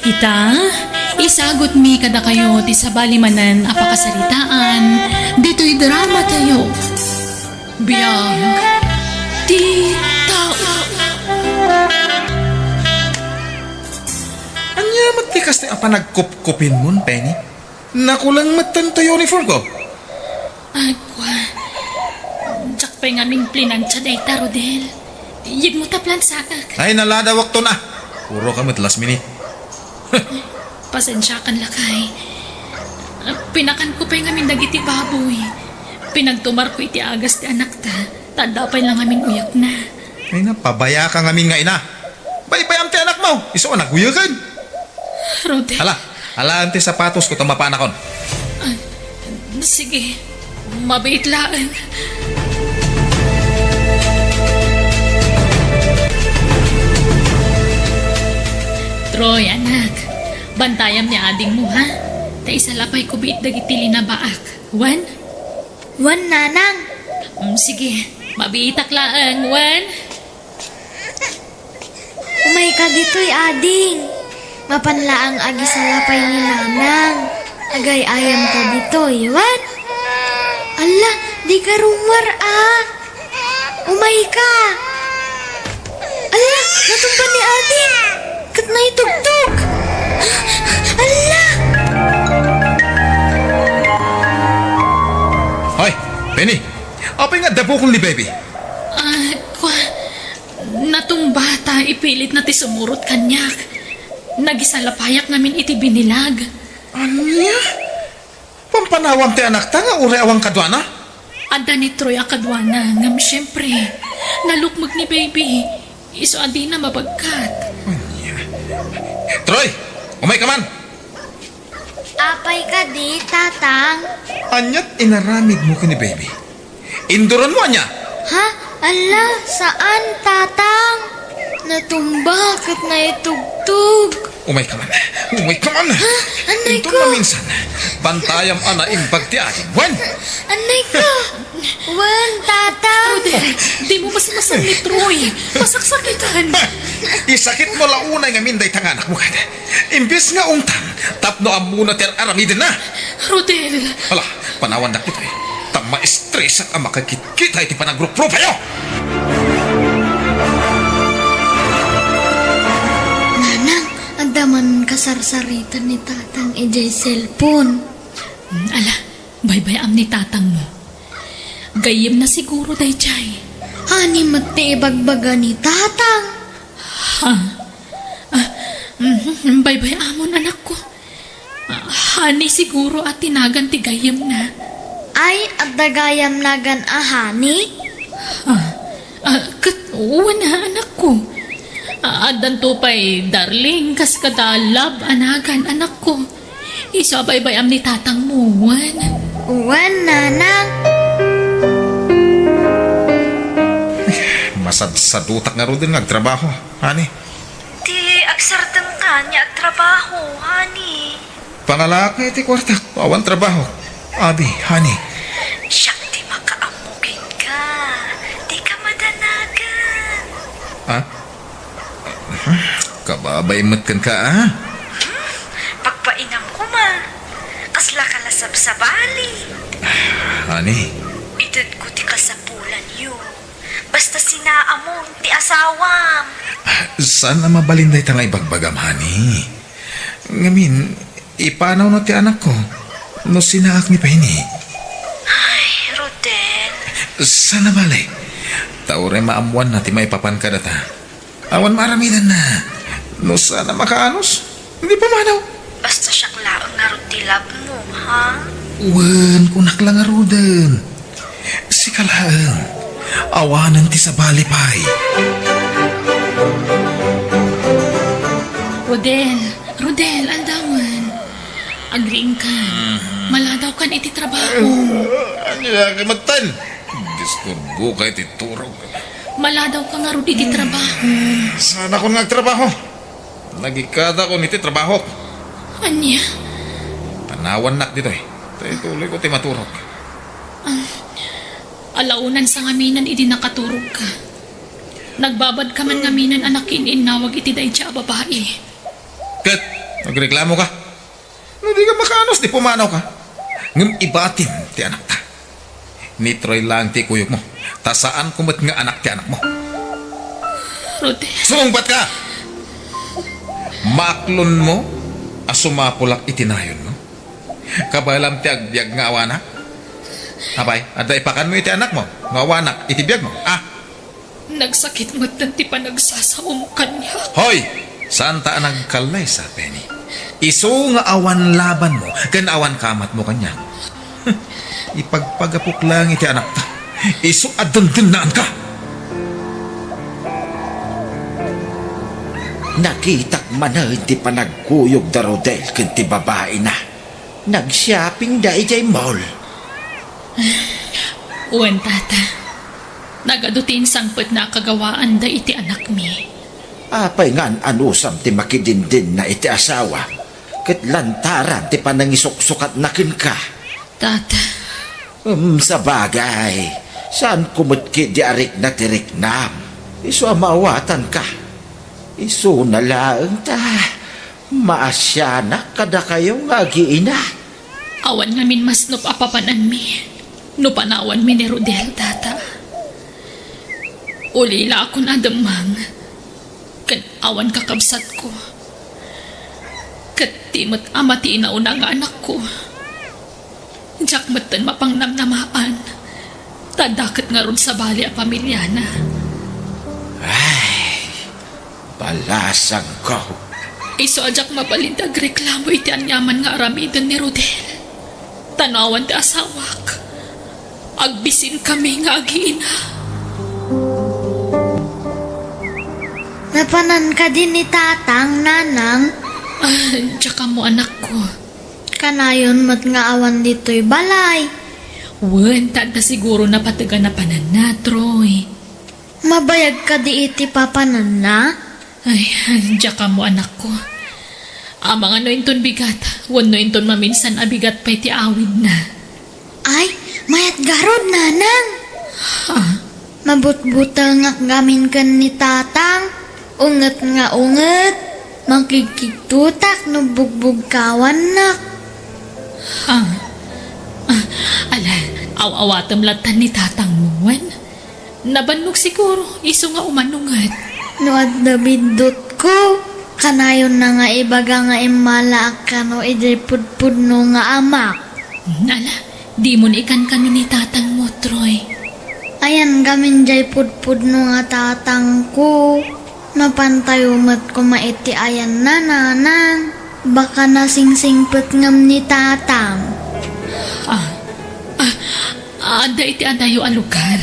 Ita, isagot mi kada kayo ti sa balimanan apakasalitaan, dito'y drama tayo. Biyag, ti tao. Anya matikas ti apa nagkup-kupin mon, Penny? Nakulang matan to uniform ko. Agwa, jakpay ngaming plinansya day ta, Rodel. Yig mo taplan sa akak. Ay nalada wakto na. Puro kamot last minute. Pasensya kan lakay. Pinakan ko pa'y ngamin dagiti baboy. Pinagtumar ko iti agas ti anak ta. Tanda pa'y lang ngamin uyak na. Ay na, pabaya ka ngamin nga ina. Baypayam ti anak mo. Iso ka naguyakan. Rodel. Hala ti sapatos ko tamapanakon. Sige, mabait lang. Troy, anak. Bantayam ni ading mo, ha? Ta isa lapay ko biit dagiti linabaak. Wan? Wan, nanang. Sige, mabiitak laang, Wan. Umay ka dito'y ading. Mapanlaang agi sa lapay ni nanang. Agay ayam ka dito'y, wan? Ala, di ka rumwar Umay ka. Ala, natumba ni ading. Kat na itugtog. Ala! Hoy, Penny. Apay nga dapo kong li baby. Natong bata, ipilit na ti sumurot kanyak. Nagisalapayak namin iti binilag. Anya? Pampanawam ti anak ta nga ure awang kadwana? Ada ni Troy akadwana, ngam syempre. Nalukmag ni baby. Iso adi na mabagkat. Anya? Troy, umay ka man. Apay ka di, tatang. Anyat inaramid mo ka ni baby. Induran mo anya. Ha? Ala, saan, tatang? Natumba kat na itugtog. Umay ka man. Umay ka man. Ha? Anay Ito ko. na minsan. Bantayam ana imbag ti ating. Wan! Anay ko. Wan, tatang. Rodel, di mo masamasan ni Troy. Masaksakitan. Isakit mo launay nga minday tanganak mo kada. Imbis nga ungtang, tapno amuna ter aramidin na. Rodel, Hala, panawan na kita eh. Tama stress ang makakit-kita iti panagrup-rup kayo. Nanang, andaman kasarsaritan ni tatang ejay cellphone. ala, bye-bye am ni tatang mo. Gayem na siguro day chay. Hani mati ibagbaga ni tatang. Ha? Bye-bye amon anak ko. Hani siguro at tinagan ti gayem na. Ay, at dagayam nagan ahani? Uwan na anak ko. Adan to pa'y darling, kas kadalab, anagan anak ko. Isabay-bay am ni tatang mo, Wan. Uwan, nanang. Masad-sadutak nga ro din nagtrabaho, hani. Ti agsartang ka niya at trabaho, hani. Pangalaki iti kwarta, awan trabaho. Abi, hani. Siyak di makaamugin ka. Di ka madanagan. Ha? Kababay matkan ka, ha? Pagpainam ko ma. Kasla ka lasab sa bali. Hani, Idad ko ti kasapulan yu. Basta sinaamon ti asawam. saan na mabalinday tanga ibagbagam, hani? Ngamin, ipanaw no ti anak ko. No sinaak ni Penny. Ay, Rodel. Sana balik. Taure maamuan na ti may papan ka data. Awan maramidan na. No sana makaanos. Hindi pa manaw. Basta siyak laang nga rutilab mo, ha? Wan, kunak lang arudan. Si kalaang. Awanan ti sa balipay. Rodel, andaman. Agriing ka. Maladaw kan iti trabaho. Ano yung kamatan? Disturbo ka iti turog. Maladaw ka nga rin iti trabaho. Sana ko nagtrabaho. Nagikada ko niti trabaho. Anya? Panawan nak dito eh. Tuloy ko ti maturog. Alaunan sa ngaminan iti nakaturog ka. Nagbabad ka man ngaminan anak inawag iti day siya babae. Kat, Nagreklamo ka. No, di ka makaanos, di pumanaw ka. Ngam ibatin ti anak ta. Ni Troy lang ti kuyog mo. Ta saan kumot nga anak ti anak mo. Rodel, Sumungbat ka! Maklon mo, asumapulak itinayon mo. Kabalam ti agbyag nga awanak. Abay, aday pakan mo iti anak mo. Nga awanak, itibiyag mo. nagsakit mo tanti pa nagsasaom kanya. Hoy! Saan ta nagkalay sa Penny? Iso nga awan laban mo, kan awan kamat mo kanya. Ipagpagapok lang iti anak ta. Iso adundunaan ka. Nakitak man na hindi pa nagkuyog da Rodel kanti babae na. Nag-shopping da ijay mall. Uwan tata, nagadutin sangpet na kagawaan da iti anak mi. Apay ngan anusam ti makidindin na iti asawa. Ket lantaran ti panangisok-sukat na kin ka. Tata, Sa bagay, saan kumutki di arik na tiriknam? Iso amawatan ka. Iso na laeng ta. Maasyanak kada kayong agiina. awan ngamin mas no apapanan mi. No panawan mi ni Rodel, tata. Ulila ako na damang. Kan awan kakabsat ko. Katimot amati inauna nga anak ko. Diyak matan mapangnamnamaan. Tadakat nga ron sa bali a pamilya na. Balasang ko. Iso ajak mapalindag reklamo iti anyaman nga aramidan ni Rodel. Tanawan ti asawak. Agbisin kami nga agiina. Napanan ka din ni tatang, nanang. Tsaka mo anak ko. Kanayon mat nga awan dito'y balay. Wen, tanda siguro na pataga na panan na, Troy. Mabayag ka di iti papanan na. Ay, tsaka mo anak ko. Amang ano inton bigat. Wano inton maminsan abigat pa iti awid na. Ay, mayat garod, nanang. Mabutbutal nga gamin kan ni tatang. Unget nga unget. Makikitutak no bugbog kawan na. Ala, aw-awatam latan ni tatang muwan. Nabannog siguro, iso nga umanungat. No adda bidot ko. Kanayon na nga ibaga nga imala ka no idipudpud no nga amak. Ala, di mo ikan kami ni tatang mo, Troy. Ayan gamin jay pudpud no nga tatang ko. Napantayumat ko maiti ayan na nanang. Baka nasingsingpet ngam ni tatang. Ada iti adayo a lugar.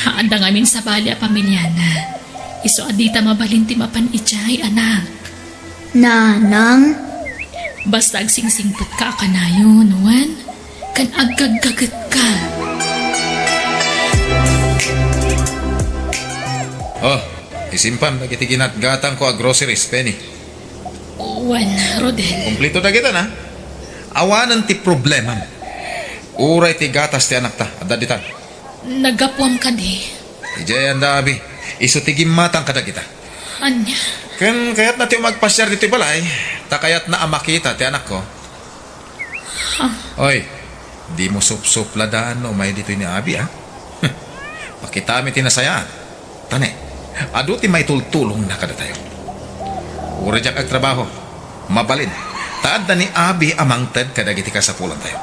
Ada ngamin sa bali a pamilyana. Iso adita mabalinti mapan ichay, anak. Nanang? Basta agsingsingpet ka kanayon, Juan. Kan agkagagat ka. Oh, isimpan, nagitiginat gatang ko a groceries, Penny. Juan, Rodel. Kumplito na kita na. Awanan ti problema mo. Uray ti gatas ti anak ta, adda ditan. Nagapuam ka di. Ijay anda abi, iso ti gimatang kada kita. Anya, Kan kayat na ti magpasyar dito balay, ta kayat na amakita ti anak ko. Oy, di mo sup-supladaan no may dito ni abi ha. Pakitami ti nasayaan. Tane, adu ti may tultulong na kada tayo. Ura jak ag trabaho, mabalin. Taad na ni abi amang ted kadagiti ka sa pulang tayo.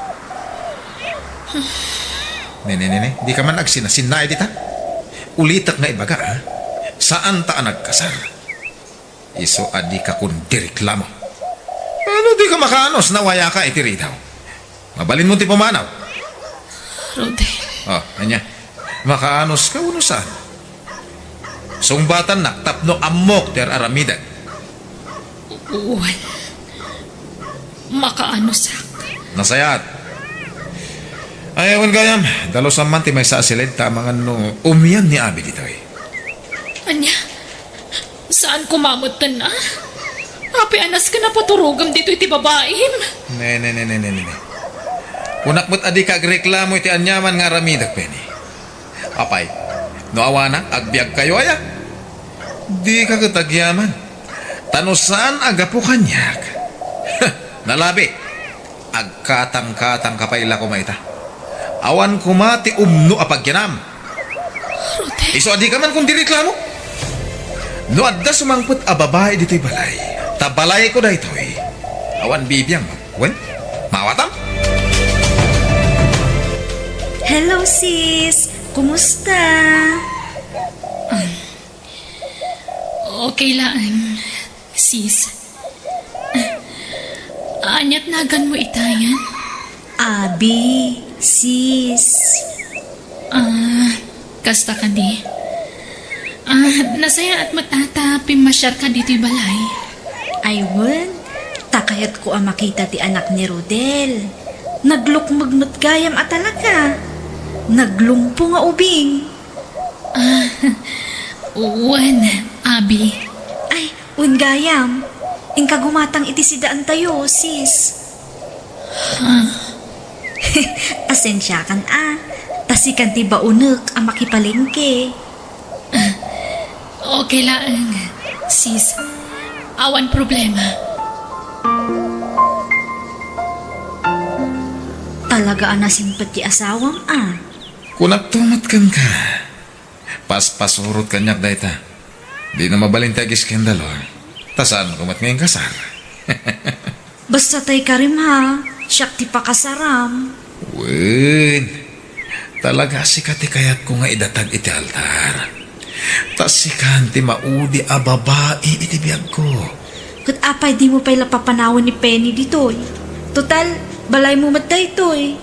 Nene, di ka man agsinasinay dita. Ulitak nga ibaga ha. Saan ta nagkasar? Iso adi ka kun direklamo. Ano di ka makaanos na waya ka iti ritaw? Mabalin mo ti pumanaw. Rodel. Oh, anya. Makaanos ka uno saan? Sungbatan na tapno amok ter aramidan. Juan. Makaano sak. Nasayat. Ayawan gayam, dalos naman ti may sasilid tamang ano umiyan ni abi dito eh. Anya, saan kumamot na? Api anas ka na paturugam dito iti babaim. Ne. Unak mo't adi ka agreklamo iti anyaman nga ramidag, Penny. Apay, no awana, agbiag kayo aya. Di ka katagyaman. Tanusan aga po kanyak. Nalabi. Agkatang-katang kapaila ko maita. Awan kumati umno apagyanam. Iso adi ka man kung direklamo. No adda sumangput a babae dito'y balay. Tabalay ko da ito'y. Awan bibiyang. Wen? Mawatam? Hello, sis! Kumusta? Okay lang, sis. Anyat nagan mo itayan? Abi, sis. Kasta ka di. Nasaya at matata pimasyar ka dito'y balay. Aywan, takayat ko ang makita ti anak ni Rodel. Naglukmagnot gayam at talaga. Naglumpo nga ubing. Uwan, Abi. Ay, un gayam. Ingka gumatang iti sidaan tayo, sis. Asensya kan Tasikan ti baunek ang makipalengke. Okay lang, sis. Awan problema. Talaga nasimpat ti asawang Kunat tumatkan ka. Pas-pasurot kanyak dayta. Di na mabalintag iskandalo. Tasan kumat ngayong kasar. Basta tay karim ha. Siyak ti pakasaram. Wen. Talaga si kati kayat ko nga idatag iti altar. Tas si kanti maudi a babae iti biyag ko. Kat apay di mo pa'y lapapanawan ni Penny ditoy. Total, balay mo matay toy.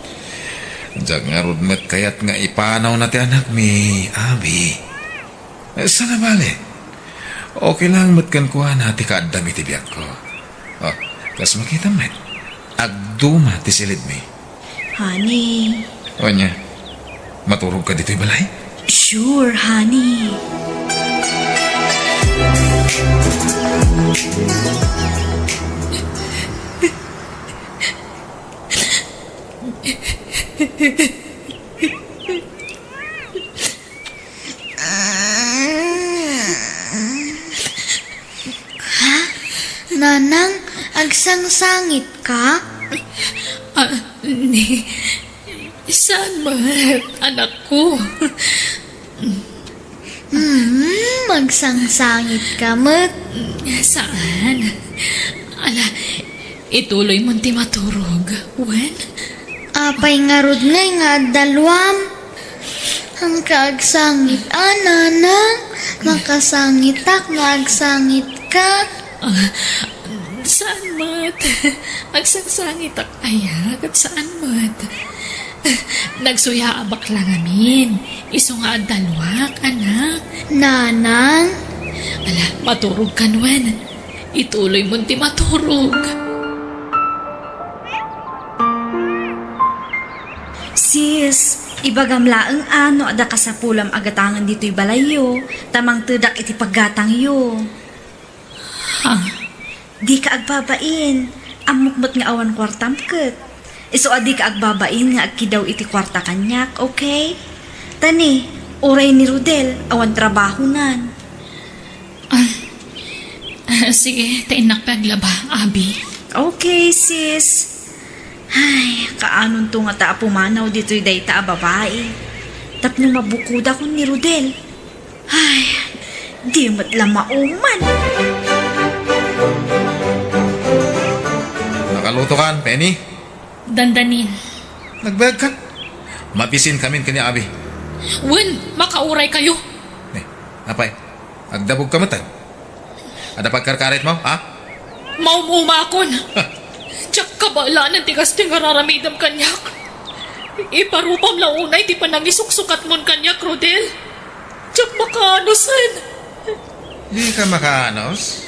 Diyak nga rudmet kayat nga ipanaw na ti anak mi, Abi. Sana bali. Okay lang matkan kuha na ti kaadam iti biyag ko. Oh, kas makita met. Agduma ti silid mi. Honey. O niya, maturog ka dito'y balay? Sure, honey. Nanang, agsangsangit ka? Saan ba, anak ko? Magsangsangit ka, Mat. Saan? Ala, ituloy mo ti maturog. Wen? Apay nga rod nga dalwam. Ang kaagsangit, nanang. Makasangitak nga agsangit ka. Saan, Mat? Agsangsangit ak ayak at saan, Mat? Nagsuya abak lang amin. Iso nga dalwak, anak. Nanang, Ala, maturog ka, Wen. Ituloy mo ti maturog. Sis, ibagamlaang ada ka sa pulam agatangan dito'y balayo. Tamang tudak iti paggatang yo. Di ka agbabain. Amukmot nga awan kwartam ket. Iso adi ka agbabain nga agkidaw iti kwarta kanyak, okay? Tani, oray ni Rodel, awan trabaho nan. Sige, tainak paglaba, Abi. Okay, sis. Ay, kaanon to nga ta pumanaw dito'y dayta a babae. Tapno mabukuda ko ni Rodel. Ay, di matla mauman. Nakaluto kan, Penny? Dandanin. Nagbayag ka? Mabisin kami kanya Abi. Wen, makauray kayo. Napay, agdabog ka matay. Ada pagkarkarit mo, ha? Maumakon. Tsak kabala ng tigas ting araramidam kanyak. Iparupam launay di pa nangisuksukat mon kanyak, Rodel. Tsak makaanusan. Di ka makaanos?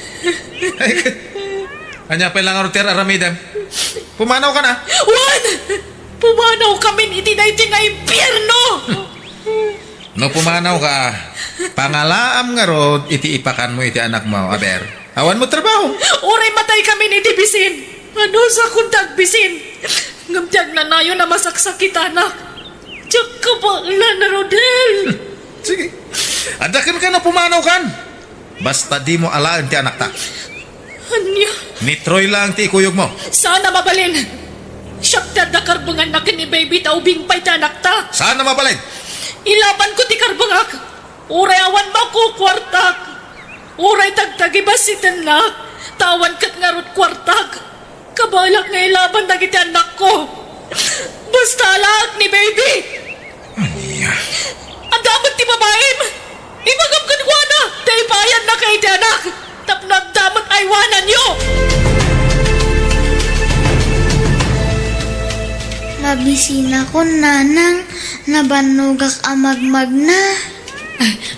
Kanya pa lang arutir aramidam. Pumanaw ka na. Wan! Pumanaw kami itinay nga impyerno! No pumanaw ka, pangalaam nga rod, iti ipakan mo iti anak mo, aber. Awan mo trabaho. Uray matay kami ni Dibisin. Ano sa kuntag bisin? Ngamtiyag na nayo na masaksakit anak. Tsak kabala na, Rodel. Sige. Adakan ka na pumanaw kan. Basta di mo alaan ti anak ta. Anya, Ni Troy lang ti ikuyog mo. sana mabalin. Syaktad na karbungan na kini baby taubing pa'y tanak ta. Saan na mabalay? Ilaban ko ti karbungak. Uray awan mo ko kwartak. Uray tagtagi ba si tanak. Tawan kat ngarot kwartak. Kabalak nga ilaban na kita anak ko. Basta lahat ni baby. Anya. Ang dapat ti babaim. Imagam kanwana. Dahil bayan na kay ti anak. Tapnag damat aywanan nyo. Mabisina ko, nanang. Nabanugak amagmag na.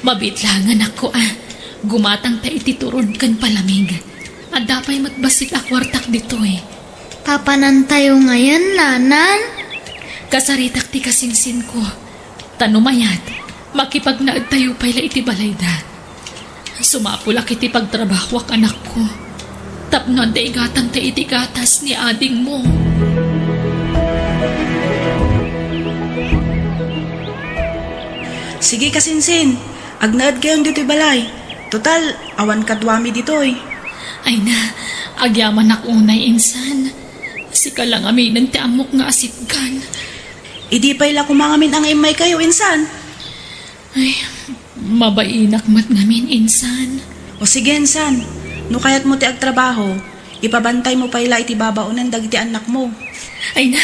Mabitlangan ako Gumatang ta itituron kan palamig. Adapay matbasit akwartak dito Papanan tayo ngayon, nanang. Kasaritak ti kasingsin ko. Tanumayat, makipagnaad tayo pala iti balayda. Sumapulak iti pagtrabahwak anak ko. Tapnon da igatang ta iti gatas ni ading mo. Sige kasinsin, agnaad kayong dito'y balay. Total, awan kadwami dito'y. Ay na, agyaman ak unay insan. Sika lang aminan ti amok nga asitkan. Idi pa'y la kumangamin ang imay kayo, insan. Ay, mabainak mat ngamin insan. O sige, insan, no kaya't mo ti agtrabaho, ipabantay mo pa'y la iti babaunan dagiti anak mo. Ay na,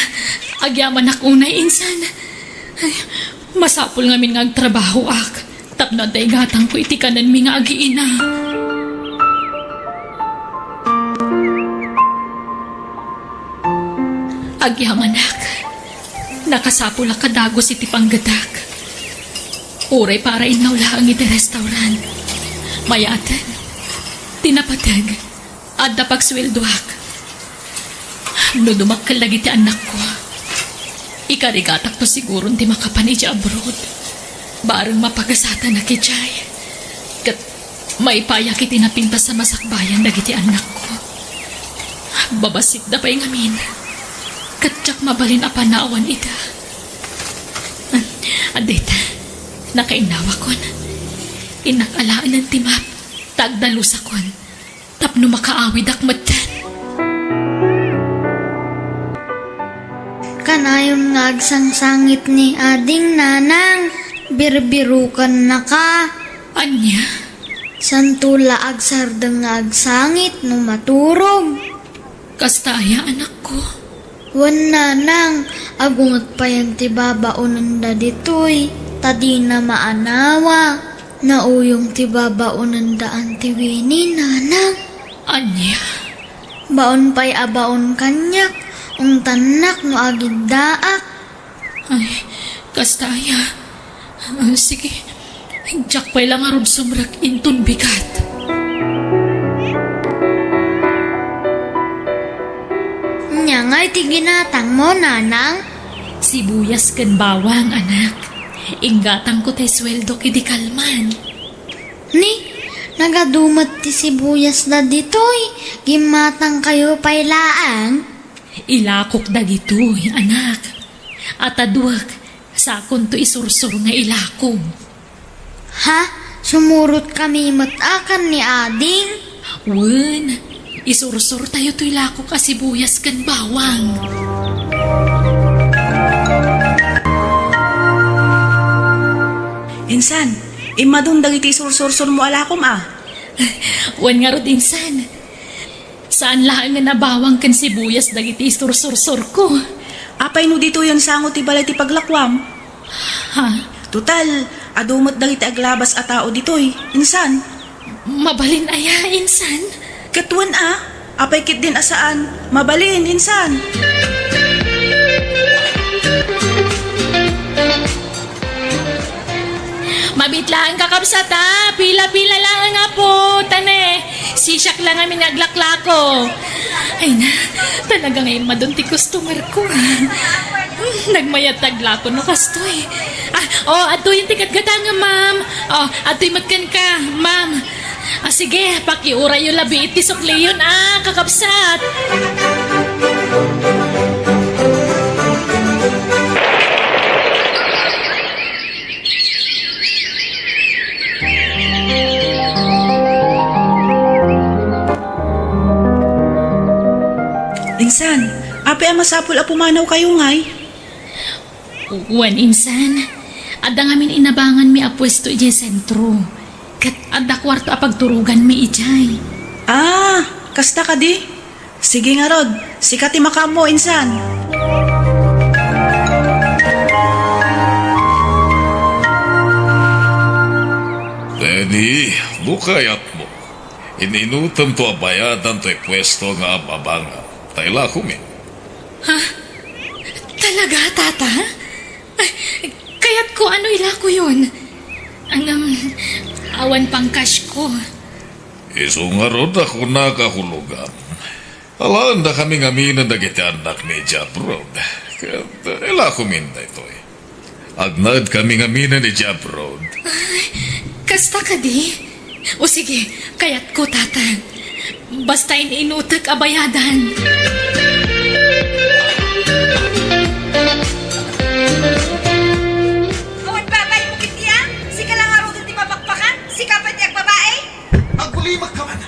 agyaman ak unay insan. Ay, masapul ngamin nga agtrabaho ak. Tapno day gatang ko iti kanan mi nga agiina. Agyaman ak. Nakasapul ak kadagos iti panggadak. Uray para inaw lang iti restaurant. Mayatan. Tinapatag. At napagsweldoak. No dumakal lagi ti anak ko. Ikarigatak to siguro di makapan iti abroad. Barang mapagasatan na kijay. Kat maipayak iti napinta sa masakbayan dagiti anak ko. Babasit da pa'y ngamin. Kat tsak mabalin apanaawan ita. Adita, nakainawa kon. Inakalaan ng timap. Tagdalusakon. Tapno makaawid akmatan. Kanayon nga agsangsangit ni ading, nanang. Birbirukan na ka. Anya? Santula agsardeng nga agsangit no maturog. Kastaya anak ko. Wan, nanang. Agungat pa yan ti babaunan da ditoy. Tadi na maanawa. Nauyong ti babaunan da antiwini, nanang. Anya? Baon pa'y abaon kanyak. Tanak no agid daak. Ay, kastaya. Sige. Jack pa'y lang arod sumrak intun bigat. Nya nga'y ti ginatang mo, nanang. Sibuyas kan bawang, anak. Inggatang ko tay sweldo kidi kalman. Ni, nagadumat ti sibuyas da ditoy. Gimatang kayo pa'y laang. Ilakok dagitoy, anak. At aduak, sakon to isursur nga ilakong. Ha? Sumurot kami matakan ni ading? Wen, isursur tayo to ilakok ka sibuyas kan bawang. Insan, imadong dagiti sursur mo alakom Wen nga rod insan. Saan lang nga nabawang kan sibuyas dagiti isursur ko? Apay no dito yung sangot ti balay ti paglakwam. Ha? Total, adumot dagiti aglabas a tao ditoy. Insan, Mabalin aya, insan? katuan apay kit din asaan. Mabalin, insan. Mabitlaan ka kapsata, pila-pila lang nga po, tane. Sisak lang amin naglaklako. Ay na, talaga ngayon madunti customer ko. Nagmayat taglako no kastoy. Ato yung tikat-gata nga, ma'am. Ato'y matkan ka, ma'am. Sige, pakiura yung labi iti sukli yun, kakapsat. Apay ang masapul a pumanaw kayo ngay. Wan insan, ada ngamin inabangan mi a pwesto ijay sentro. Kat ada kwarto a pagturugan mi ijay. Ah, kasta ka di? Sige nga Rod, sikati makamo insan. Teddy, bukayat mo. Ininutam to abayadan to'y pwesto nga ababanga. Tayla kumin. Talaga, tata? Ay, kaya't ko ano ila ko yun? Ang awan pang cash ko. Iso nga rod ako nakahulugan. Alaan na kami ngaminan na giti anak ni Jabrod. Kaya ila kumin na ito eh. Agnad kami ngaminan ni Jabrod. Kasta ka di? O sige, kaya't ko, tata. Basta ininutak abayadan. Awan babay mo kitiya? Sika lang nga rin di mabakbakan? Sika pa niya babae? Ang bulimak ka man!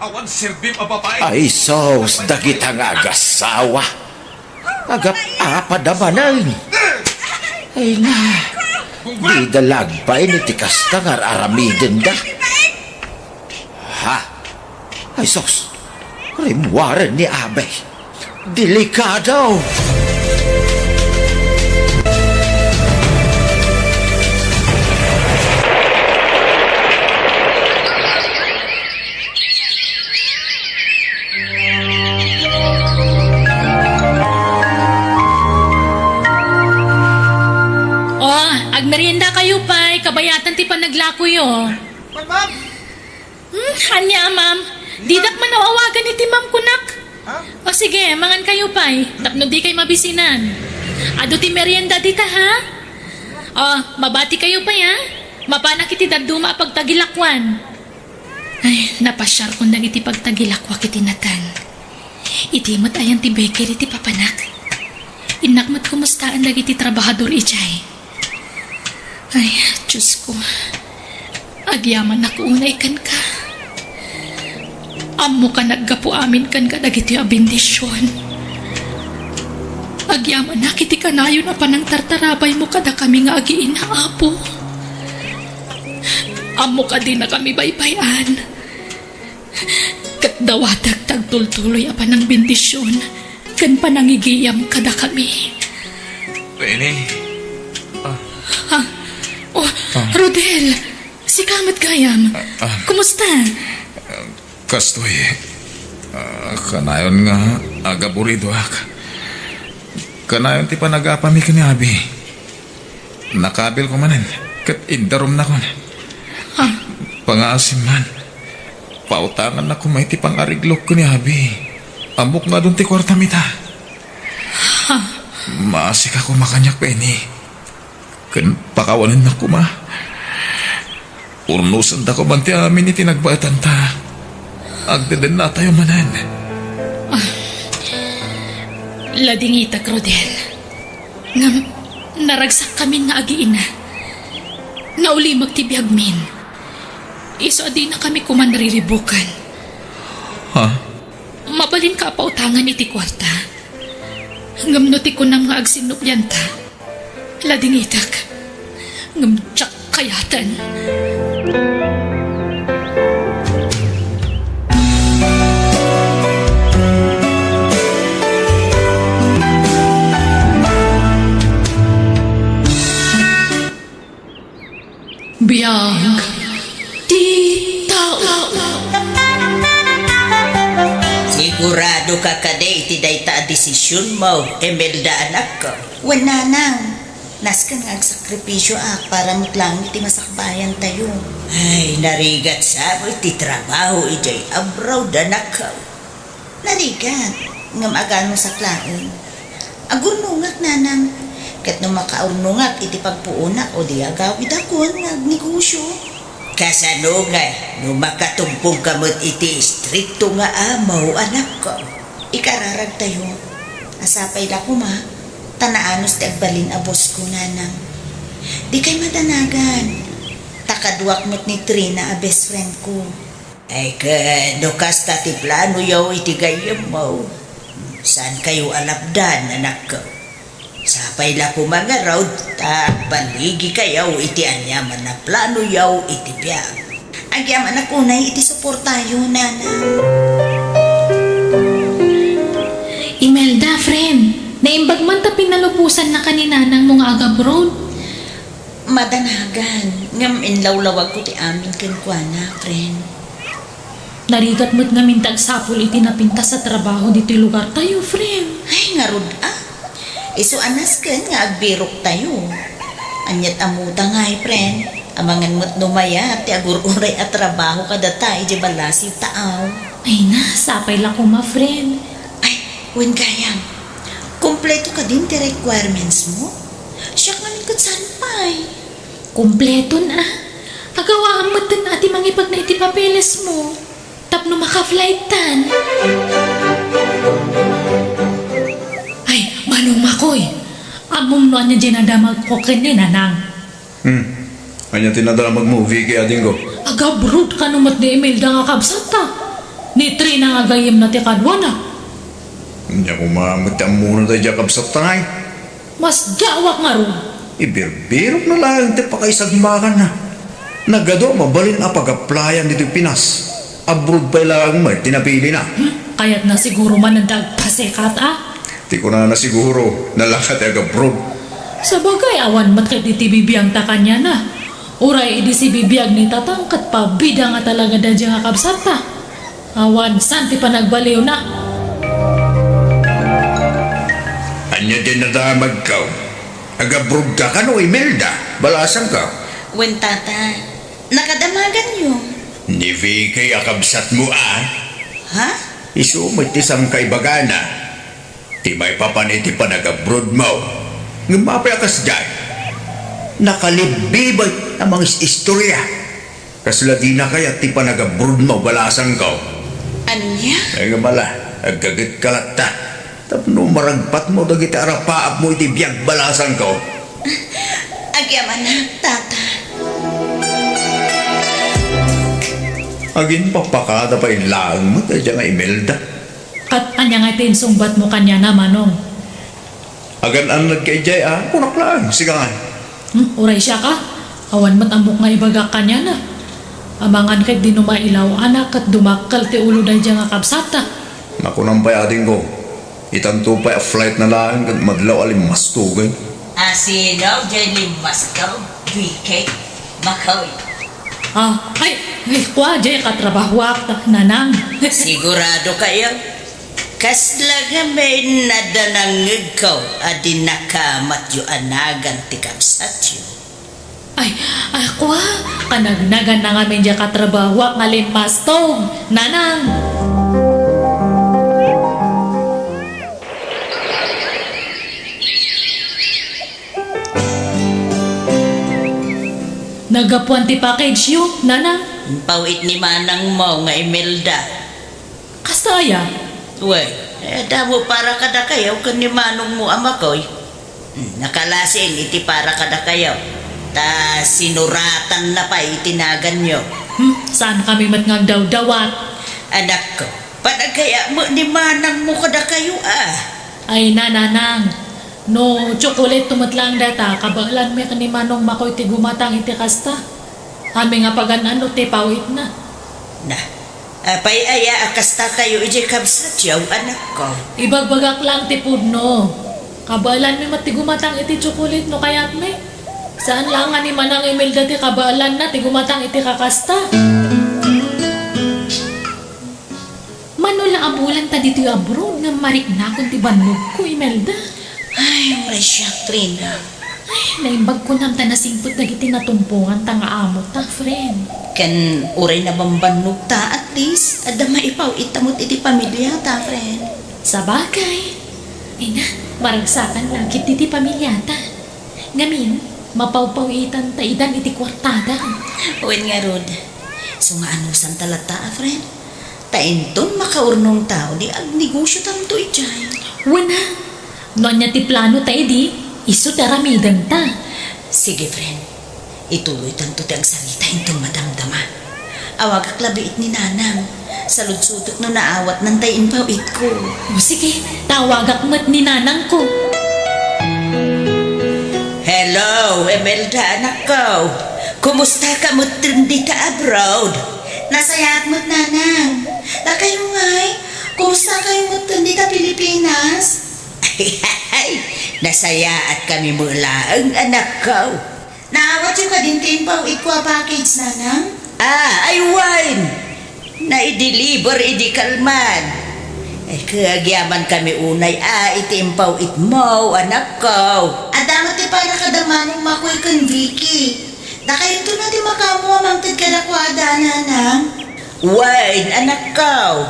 Awan sirbim a babae! Ay sos, dagit ang agasawa. Agap apa damanan. Ay na, di dalagpay ni tikas na nga aramidin da. Ha? Ay sos, rimwaran ni Abay. Delikado. Oh, agmerienda kayo pa'y. Kabayatan ti pa naglakoy oh. Ma'am! Hanya, ma'am. Didak man nawawagan ni ti ma'am kunak. O sige, mangan kayo pa'y. Tapno di kayo mabisinan. Ado ti merienda dita ha? Oh, mabati kayo pa ya. Mapanak iti daduma pagtagilakwan. Ay, napasyar kong nang iti pagtagilakwa kiti natan. Iti mat ayan ti bakery ti papanak. Inakmat kumustaan nag iti trabahador ijay. Ay, Diyos ko. Agyaman ako unay kan ka. Amo ka naggapo amin kan ka dagiti a bendisyon. Agyaman na kiti kanayon na panang tartarabay mo kada kami nga agiin na apo. Amo ka din na kami baybayan. Kat dawatag tagtultuloy a panang bendisyon kan panangigiyam kada kami. Penny, Oh, Rodel, si Kamat Gayam. Kumusta? kastoy. Kanayon nga, agaburido ak. Kanayon ti panagapami ka ni Abi. Nakabil ko manan, kat indarom na kon. Pangasim man. Pautangan na kumay ti pangariglok ko ni Abi. Amok nga dun ti kwarta mita. Maasik ako makanyak, Penny. Kan pakawanan na kuma. Urnusan da ko banti amin iti nagbatan ta. Agdadan na tayo manan. Lading itak, Rodel. Naragsak kami nga agiin na. Nauli magtibiyag min. Iso adi na kami kumanariribukan. Ha? Mabalin ka pautangan iti kwarta. Ngamnuti ko nam nga agsinupyan ta. Lading itak. Ngamtsak kayatan. Biyag di tao. Sigurado ka kaday ti dayta a desisyon mo, Emelda anak ko. Wala nang. Nas ka nga agsakripisyo para mutlang iti masakbayan tayo. Ay, narigat sa mo iti trabaho ijay abroad anak ko. Narigat. Ngam agan mo sa klaon. Agurnungat nanang. Kat no makaurnungat iti pagpuunak o di agawid akon nagnegosyo. Kasano nga, no makatumpong kamot iti stricto nga amaw anak ko. Ikararag tayo. Asapay la ko ma. Tanaanos ti agbalin a boss ko nanang. Di kay madanagan. Takaduak mo't ni Trina a best friend ko. Ay ka, no kasta ti plano yaw iti gayam mo. Saan kayo alapdan, anak ko? Sapay la ko mga road, ta baligi kayaw iti anyaman na plano yaw iti biyag. Ang yaman na kunay iti suportayo, nana. Imelda, friend. Naimbag man ta pinalupusan na kanina ng mga agabroad. Madanagan, ngam inlawlawag ko ti amin kenkwana, friend. Narigat mo't nga mintag sapul iti napinta sa trabaho dito lugar tayo, friend. Ay, nga rod Isu anas ken nga agbirok tayo. Anyat amuta nga friend. Amangan mo't numaya ti agururay at trabaho kada tayo di balasi taaw. Ay na, sapay lang ko ma, friend. Ay, wen kayang. Kompleto ka din ti requirements mo? Siyak namin kat sanpay. Kompleto na. Agawaan mo din ati mangipag na iti papeles mo. Tapno maka-flight tan. Ay, manong makoy. Among no anya dyan nadamag ko kanya nanang. Kanya tinadala mag-movie kay ading ko. Agabrod ka numat ni Imelda nga kabsata. Ni Trina nga gayem na ti kadwa na. Hindi ko mamagtam muna tayo dyan kapsat tangay. Mas gawak nga ron. Ibirbirok na lang ti pakaisagmakan na. Nagado mabalin a pag-applyan dito Pinas. Abroad pa lang may tinapili na. Kaya't na siguro man ang dagpasekat Di ko na nasiguro na lakat ay abroad. Sa bagay, awan mat kay iti bibiyang ta kanya na. Uray idi si bibiyag ni tatangkat pa bida nga talaga dadya nga kabsata. Awan, santi pa nagbaliw na. Anya din na damag ka. Agabroad ka ka no, Imelda. Balasan ka. Wen tata, nakadamagan nyo. Ni Vicky akabsat mo Ha? Isumit isang kaibagana. Ti may papaniti pa nag-abroad mo. Ngumapayakas dyan. Nakalibibay ang mga istorya. Kasla di na kaya ti pa nag-abroad mo balasan ka. Anya? Ay nga mala, agagit kalata. Tapno maragpat mo dagiti arapaap mo iti biyag balasan ka. Agyaman na, tata. Agin papakada pa ilang mo tayo nga Imelda. Kat anya nga tinsungbat mo kanya na manong. Agan ang nagkayjay kunak lang, sigangan. Uray siya ka? Awan mat amok nga ibagak kanya na. Amangan kay di numailaw anak at dumakal ti ulo na dyan nga kabsata. Naku nang payating ko. Itanto pa flight na lang kat madlaw alim mastugay. Asinaw dyan ni Maskaw, BK, Makaw. Ay, kwa dyan katrabahwak nanang. Sigurado kayo? Kasla nga may nadanangig ko adi nakamat yu anagan ti kapsat yu. Ay, kwa, kanagnagan na nga medya katrabahwak nga limpastong, nanang. Nagapuan ti package yun, nanang. Pawit ni manang mo nga Imelda. Kasaya. Uy, damo para kada kayaw kan ni manong mo amakoy. Nakalasing iti para kada kayaw. Ta sinuratan na pa itinagan nyo. Saan kami matngang daw-dawat? Anak ko, panagkaya mo ni manang mo kada kayo Ay nananang. No, chocolate tumatlang data, kabalan may kanimanong makoy ti gumatang iti kasta. Kami nga paganano ti pawit na. Na, apay aya akasta kayo iji kabsat yaw anak ko. Ibagbagak lang ti pudno. Kabalan may mati gumatang iti chocolate no kayat may. Saan lang nga ni manang Imelda ti kabalan na ti gumatang iti kakasta. Manula abulan ta dito yung abroad nga marik na kung ti banlog ko Imelda. Ay, uray siya, Trina. Ay, naimbag ko nam ta nasimpot na giti natumpungan ta nga amot ta, friend. Ken uray na bambannog ta at least. Ada maipaw itamot iti pamilya ta, friend. Sa bagay. Ina, maragsakan lang kit iti pamilyata. Ngamin, mapawpawitan ta idan iti kwartada. Uwin nga, Rod. So nga ano san talata, friend? Tainton makaurnong tao di ag negosyo tanto ijay. Wana, nonya ti plano ta edi, iso taramidan ta. Sige, friend. Ituloy tanto ti ang salita intong madamdama. Awag ak labiit ni nanang. Salud-sudot no naawat ng tayin pawit ko. O sige, tawagak mo't ni nanang ko. Hello, Imelda, anak ko. Kumusta ka mo dito abroad? Nasayat mo't nanang. Da kayo nga'y, kumusta kayo mo't dito Pilipinas? Ay, nasaya at kami mula ang anak ko. Naawat yung kadintin pawit ko package nanang? Ay wine. Na-deliver, idi kalman. Ay, kagyaman kami unay, itimpaw itmo, anak ko. At damat ti para kadamanong makoy kan Vicky. Da kayo to natin makamuha mangtid kadakwada nanang. Wine, anak ko.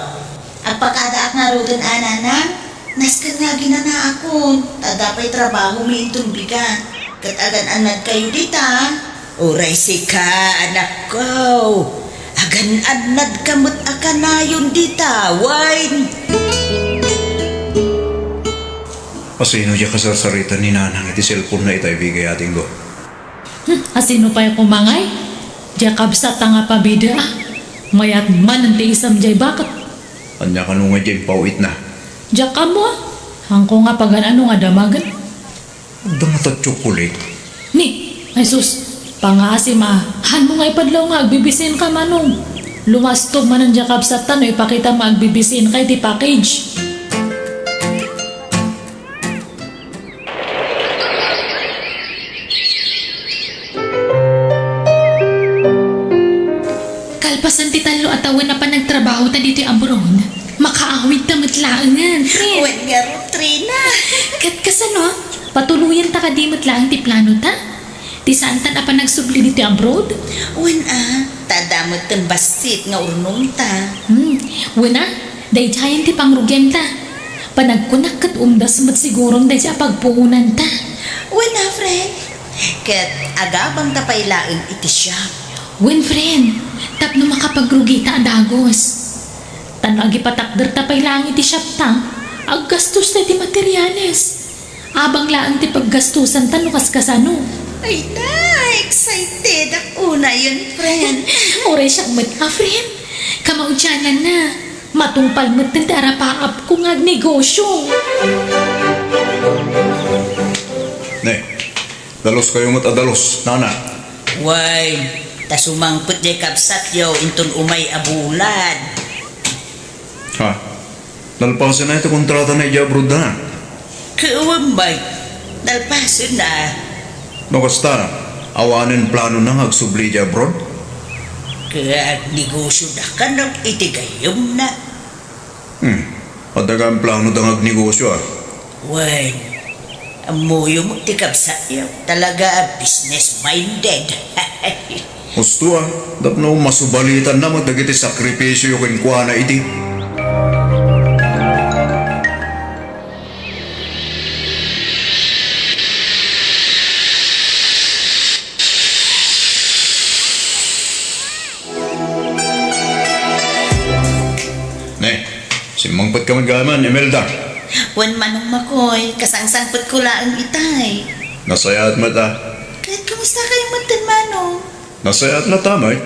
Ang pagkadaak na rodon nanang, naskan nga ginana akon. Tadapay trabaho mi itong bigan. Katagan anad kayo dita. Uray si ka, anak ko. Agan anad kamot akanayon dita, wine. Pasino siya kasarsarita ni nanang iti cellphone na itay bigay ating go. Asino pa yung kumangay? Diya kabsat nga pabida ah. Mayat man ang tiisam jay bakit? Anya ka nung nga dyan pauit na. Diya ka mo ah. Hangko nga pagan ano nga damagan. Huwag nga ta chocolate. Ni, ay sus, pangaasim ah. Han mo nga ipadlaw nga, agbibisin ka manong. Lumastog man ang jakab sa tano, ipakita mo agbibisin kay di package. Kalpasan ti talo at tawin na pa nagtrabaho ta dito yung abroad. Makaawit na matlaangan, friend. Uwan nga ro, Trina. Kat kasano, patuluyan ta ka di matlaang ti plano ta? Ti saan ta na pa nagsubli dito yung abroad? Uwan tadamot ng basit nga urnong ta. Wala, dahi tiyayan ti pangrugyan ta. Panagkunak kat umdas mat sigurong dahi siya pagpuunan ta. Uwan friend. Kat agabang tapaylaing iti siya. Wen friend, tapno makapagrugi ta adagos. Tano agi patakder tapay lang iti shop ta, aggastos na ti materyales. Abang laang ti paggastusan tano kaskasano. Ay excited ako na yun, friend. Oray siyang mat ka friend, kamaudyanan na. Matumpal mat ng darapaap kung agnegosyo. Ne, dalos kayo mat adalos, nana. Wine, tasumangput di kapsat yaw intun umay abulad. Ha? Nalpasan na ito kontrata na ijabrood na. Kawambay, dalpaso na. No kasta, awanin plano na agsubli ijabrood. Kaya negosyo na ka ng itigayom na. Padagang plano dang agnegosyo ah. Wine, amuyo mo ti kapsat yaw. Talaga business-minded. Gusto ah, dapno masubalitan na magdagiti sakripisyo yung kinkwa na iti. Ne, simangpat ka magaman, Imelda. Uwan manong makoy, kasangsangpot ko laang itay. Nasaya at mata. Kahit kamusta kayo matan manong? Nasaya at natamay.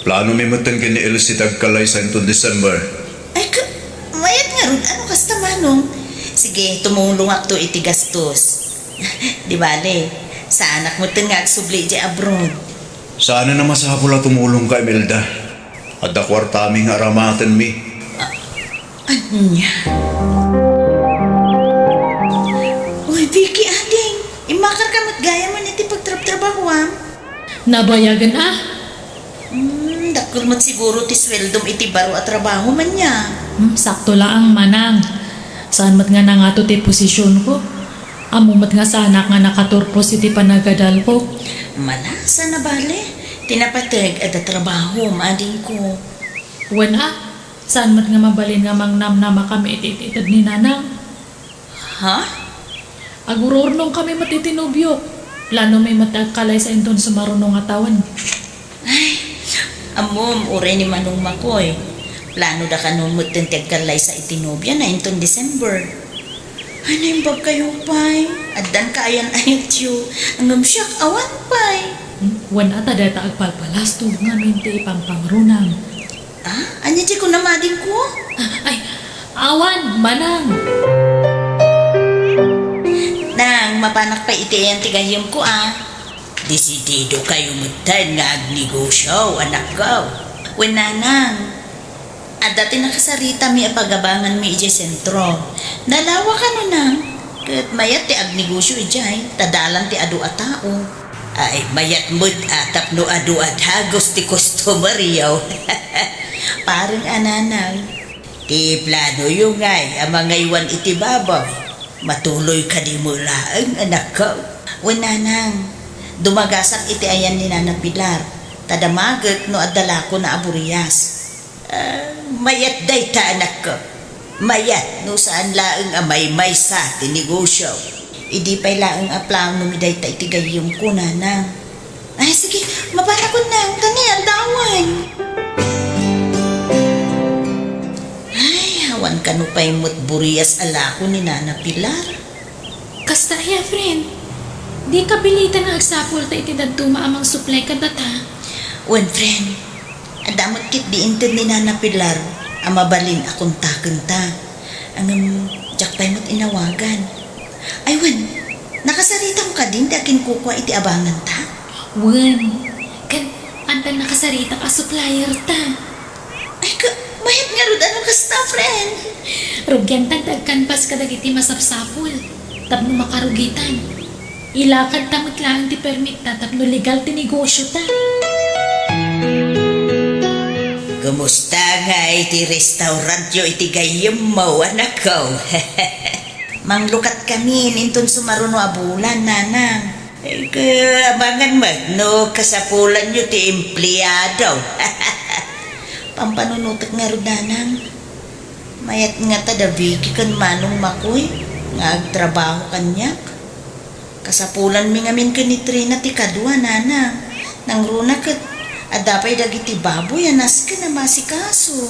Plano may matan ka ni Elsie tagkalay sa into December. Ay, mayat nga ron, ano kasta manong? Sige, tumulong ako iti gastos. Di bale, sa anak mo nga agsubli di abroad. Sana na masapula tumulong ka, Imelda. At dakwartaming aramatan mi. Anya? Uy, Vicky, ading. Imakar ka mo't gaya man iti pagtrabaho, Nabayagan ah. Dakol mo't siguro ti sweldom iti baro at trabaho man niya. Sakto laang manang. Saan mat nga na nga to ti posisyon ko? Amo mat nga sana nga nakaturpos iti panagadal ko. Malasa na bale. Tinapatag at trabaho, mading ko. Wala, saan mat nga mabalin nga mangnam na makami itititad ni nanang. Ha? Agurornong kami matitinubyo. Plano may matagkalay sa inton sa marunong atawan. Ay, amom, ure ni Manong Makoy. Plano da ka numot ng tagkalay sa itinobya na inton December. Ano yung bag kayo, pay? Adan ka ayan ayat yu. Angam siyak awan, pay. Wan ata data agpalpalas to nga minti ipang pangrunang. Anya di ko namadin ko? Ay, awan, manang. Nang mapanak pa iti ang tigayom ko Desidido kayo mutan nga agnegosyo, anak ko. Wenanang. At dati nakasarita mi apagabangan mi ije sentro. Nalawa ka no nang. Kat mayat ti agnegosyo ijay, tadalan ti adu a tao. Ay, mayat mo't atap no adu at hagos ti customer yaw. Parang ananang. Ti plano yung ngay, ang mga iwan iti babaw. Matuloy ka di mo laang, anak ko. Wenanang. Dumagasak iti ayan ni Nana Pilar. Tadamagat no adala ko na aburiyas. Mayat day ta anak ko. Mayat no saan laang amay may sa tinegosyo. Idi pa'y laang aplang no miday ta itigayong ko nanang. Ay sige, mapanakot nang tani ang dawan. Ay, hawan ka no pa'y mo't buriyas ala ko ni Nana Pilar. Kasta ya, friend. Di ka bilitan ang agsapol ta iti dadtuma amang supply ka data. Wen friend, adamot kit di inted ni Nana Pilar, ang mabalin akong takenta. Ang jakpay mo't inawagan. Ay wen, nakasaritam ka din di akin kukwa iti abangan ta? Wen, kan andan nakasarita ka supplier ta. Ay ka, mahit nga rin anong kasta friend. Rugyan tagdagkan pas kadagiti masapsapol. Tapno makarugitan. Ilakad tamot lang ti permit ta tapno legal ti negosyo ta. Kumusta nga iti restaurant yo iti gayem mo anak ko? Manglukat kami nintun sumaruno a bulan nanang. Ay kaabangan magno kasapulan yo ti empleyado. Pampanunutak nga ro nanang. Mayat nga ta da Vicky kan manong makoy nga agtrabaho kanyak. Kasapulan mi ngamin ka ni Trina ti kadwa nana. Nang runa kat adapay dagiti baboy anas ka na masikaso.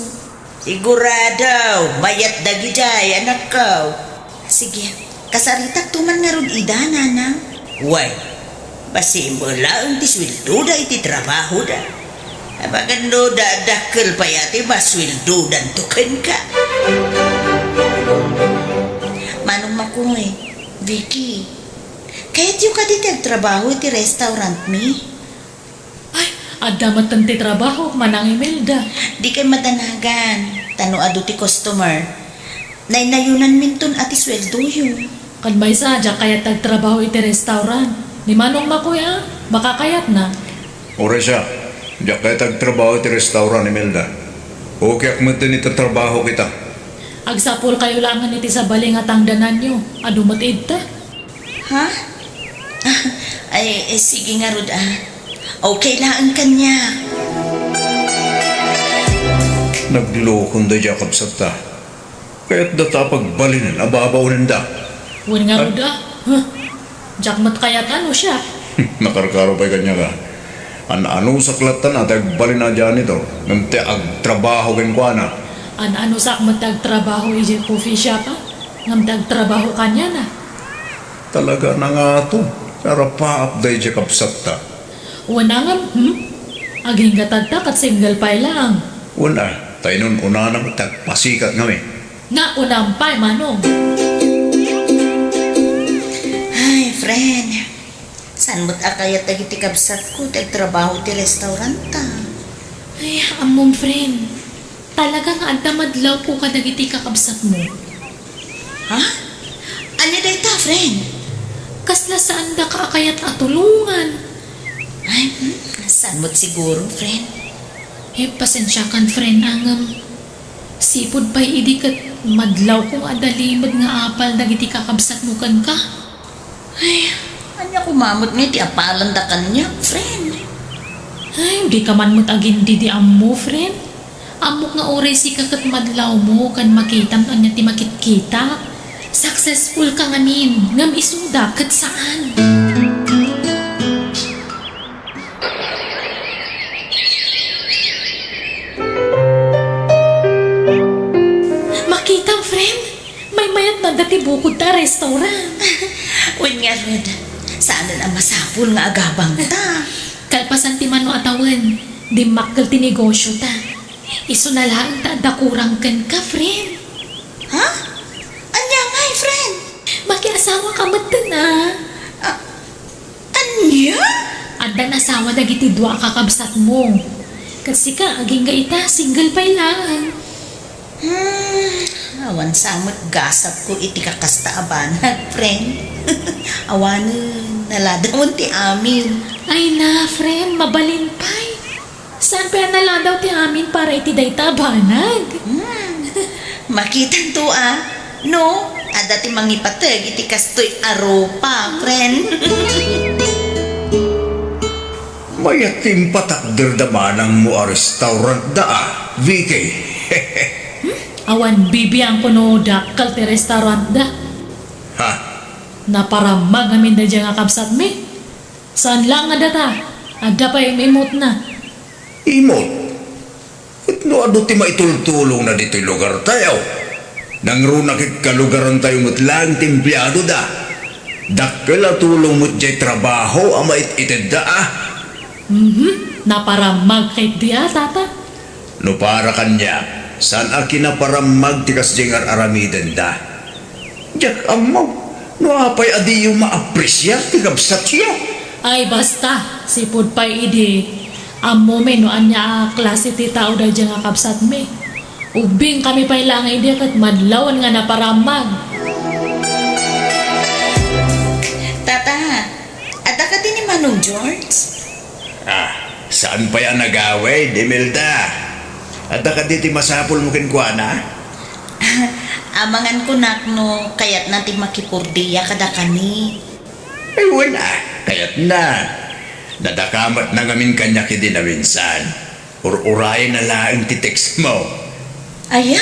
Sigurado, mayat dagi jay anak ko. Sige, kasaritak tuman nga ron ida nana. Way, basi mo lang ti sweldo da iti trabaho da. Abagan no da dakkel pa yati masweldo dan tuken ka. Manong makoy, Vicky. Kahit yung kaditag trabaho iti restaurant mi. Ay, adamat ti trabaho manang Imelda. Di kay madanagan. Tano adu ti customer. Nainayunan minton ati sweldo yun. Kan may sadya kaya tagtrabaho iti restaurant. Ni manong makoy makakayat na. Ora siya, diyak kaya tagtrabaho iti restaurant ni Melda. Okay akmat din ito trabaho kita. Agsapol kayo langan iti sa baling at tangdanan nyo. Adumot idta. Ha? Ay, sige nga Rod Okay lang kanya. Naglokon da Jacob Sata. Kaya't data pagbalin ang ababaw nanda. Wen nga ruda. Huh? Jakmat kayat ano siya? Nakarkaro pa'y kanya ka. Ano sa klatan at agbalin na dyan ito. Nang te agtrabaho kan kwa na. Ano sakmat tagtrabaho iti coffee shop ngam tagtrabaho kanya na. Talaga na nga ito. Pero pa-update Jacob Sata. Wana nga, aging katagtak at single pa lang. Una, tayo nun una na tagpasikat kami. Nga unampay manong. Ay, friend. San mo't akayat dagiti kabsat ko tagtrabaho ti restaurant ta? Ay, among friend. Talaga nga antamadlaw ko kadagiti kakabsat mo. Ha? Ano day ta, friend? Kasla saan da ka akayat atulungan. Ay, saan mo't siguro, friend? Pasensya kan friend angam. Sipod pa'y idikat madlaw kong adalimad nga apal dagiti kakabsat mo kan ka. Ay, anya kumamot nga ti apalan da kanya, friend. Ay, di ka man mo't agin di ammo, friend. Amok nga oray si kakat madlaw mo kan makitam anya ti makit-kita. Successful ka ngamin, ngam isuda kat saan. Makitang friend, may mayat na dati bukod ta restaurant. Uy nga, Rod. Saan na masapul nga agabang ta? Kalpasan ti mano atawan, di makkel ti negosyo ta. Iso na lang tada kurang kan ka, friend. Ha? Anya nga, friend? Makiasawa ka mata na. Anya? Ada nasawa na giti dua kakabsat mo. Kasi ka, aging gaita, single pa lang. Awan samot gasap ko iti kakasta abanag, friend. Awanan, naladamon ti amin. Ay na, friend, mabalin pa'y. Saan pa yan naladaw ti amin para iti dayta banag? Makitan to no? Adati mangipatag iti kastoy aropa, friend. Mayatim patakder damanang mo a restaurant da, Vicky. Awan bibiyang ko no dakal ti restaurant da. Ha? Naparamag amin da dyan nga kapsat me. Saan lang nga data? Ada pa imimot na. Imot? At no ado ti maitultulong na dito'y lugar tayo. Nang runakit kalugaran tayo mo't lang timplado da. Dakkel a tulong mo't jay trabaho ang mait-itid da Naparamag kay diya, tata. No para kanya, saan a kinaparamag ti kasjengar aramiden da? Diyak amaw, no apay adi yung maapresyar ti kabsat siya. Ay basta, sipod pa'y idi. Amo me no anya klase ti tao da dyan nga kapsat me. Ubing kami pa'y lang idi kat madlawan nga naparamag. Tata, ada ka din ni Manong George? Saan pa yan nagaway, Demelda? At ka diti masapol mo kinkwana? Amangan ko nakno, kayat natin makipurdiya kada kani. Ay wala, kayat na. Nadakamat na ngamin kanya kidi na minsan. Urayin na lang ti text mo. Aya?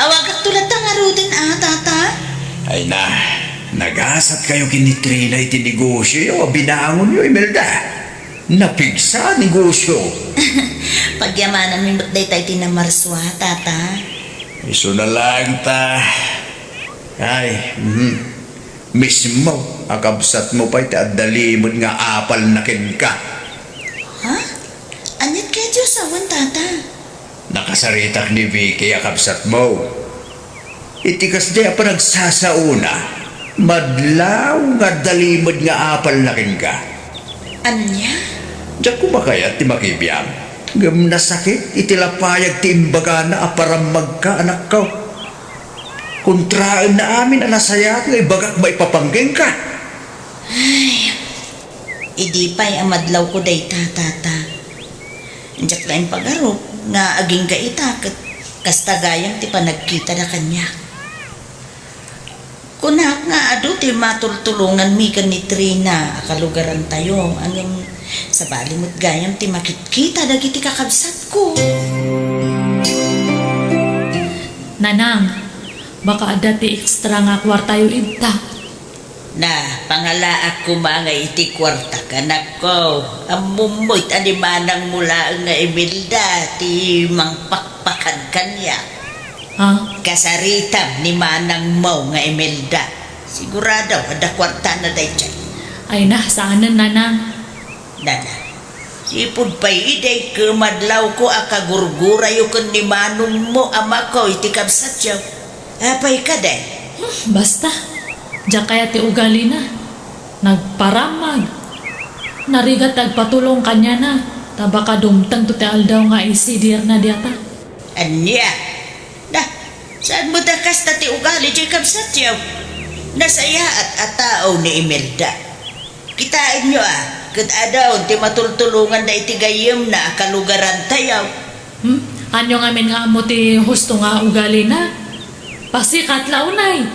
Awag tulad nga rudin tata? Ay na, nagasat kayo kinitrina iti negosyo, binangon nyo, Imelda. Napigsa negosyo. Pagyamanan mi day tayo tinamarswa, tata. Iso na lang ta. Ay, mismo, akabsat mo pa iti addalimod nga apal na kin ka. Ha? Anyat kaya Diyos awan, tata? Nakasaritak ni Vicky akabsat mo. Itikas di pa nagsasauna. Madlaw nga dalimod nga apal na kin ka. Anya? Diyan ko makayat ti makibiyang. Gam na sakit, itilapayag ti imbaga na aparamag ka, anak ko. Kontraan na amin anasayat nga ibagak maipapangging ka. Ay, idi pa'y amadlaw ko day tata. Diyak lain pagarop nga aging gaita kastagayang ti panagkita na kanya. Kunak nga ado ti matultulungan mi kan ni Trina akalugaran tayo angin sa balimot gayam ti makitkita dagiti kakabsat ko. Nanang, baka ada ti ekstra nga kwartayo idta. Na, pangalaak ko mga iti kwarta kanak ko. Ang mumot animanang mula nga Imelda ti mangpakpakan kanya. Ha? Kasaritam ni manang mo nga Imelda. Sigurado, ada kwarta na day chay. Ay na, saanan nanang? Nana, sipod pa'y iday kumadlaw ko akagurgura yukon ni manong mo ama ko iti kabsat yaw. Apay ka day. Basta, diya kaya ti ugali na. Nagparamag. Narigat nagpatulong kanya na. Tabaka dumtang to ti aldaw nga isidir na diata. Anya? Dah, saan mo dakas na ti ugali di kabsat yaw? Nasaya at atao ni Imelda. Kitain nyo kat adaw ti matultulungan na iti gayem na kalugaran tayaw. Anyo ngamin nga mo ti husto nga ugali na. Pasikat launay.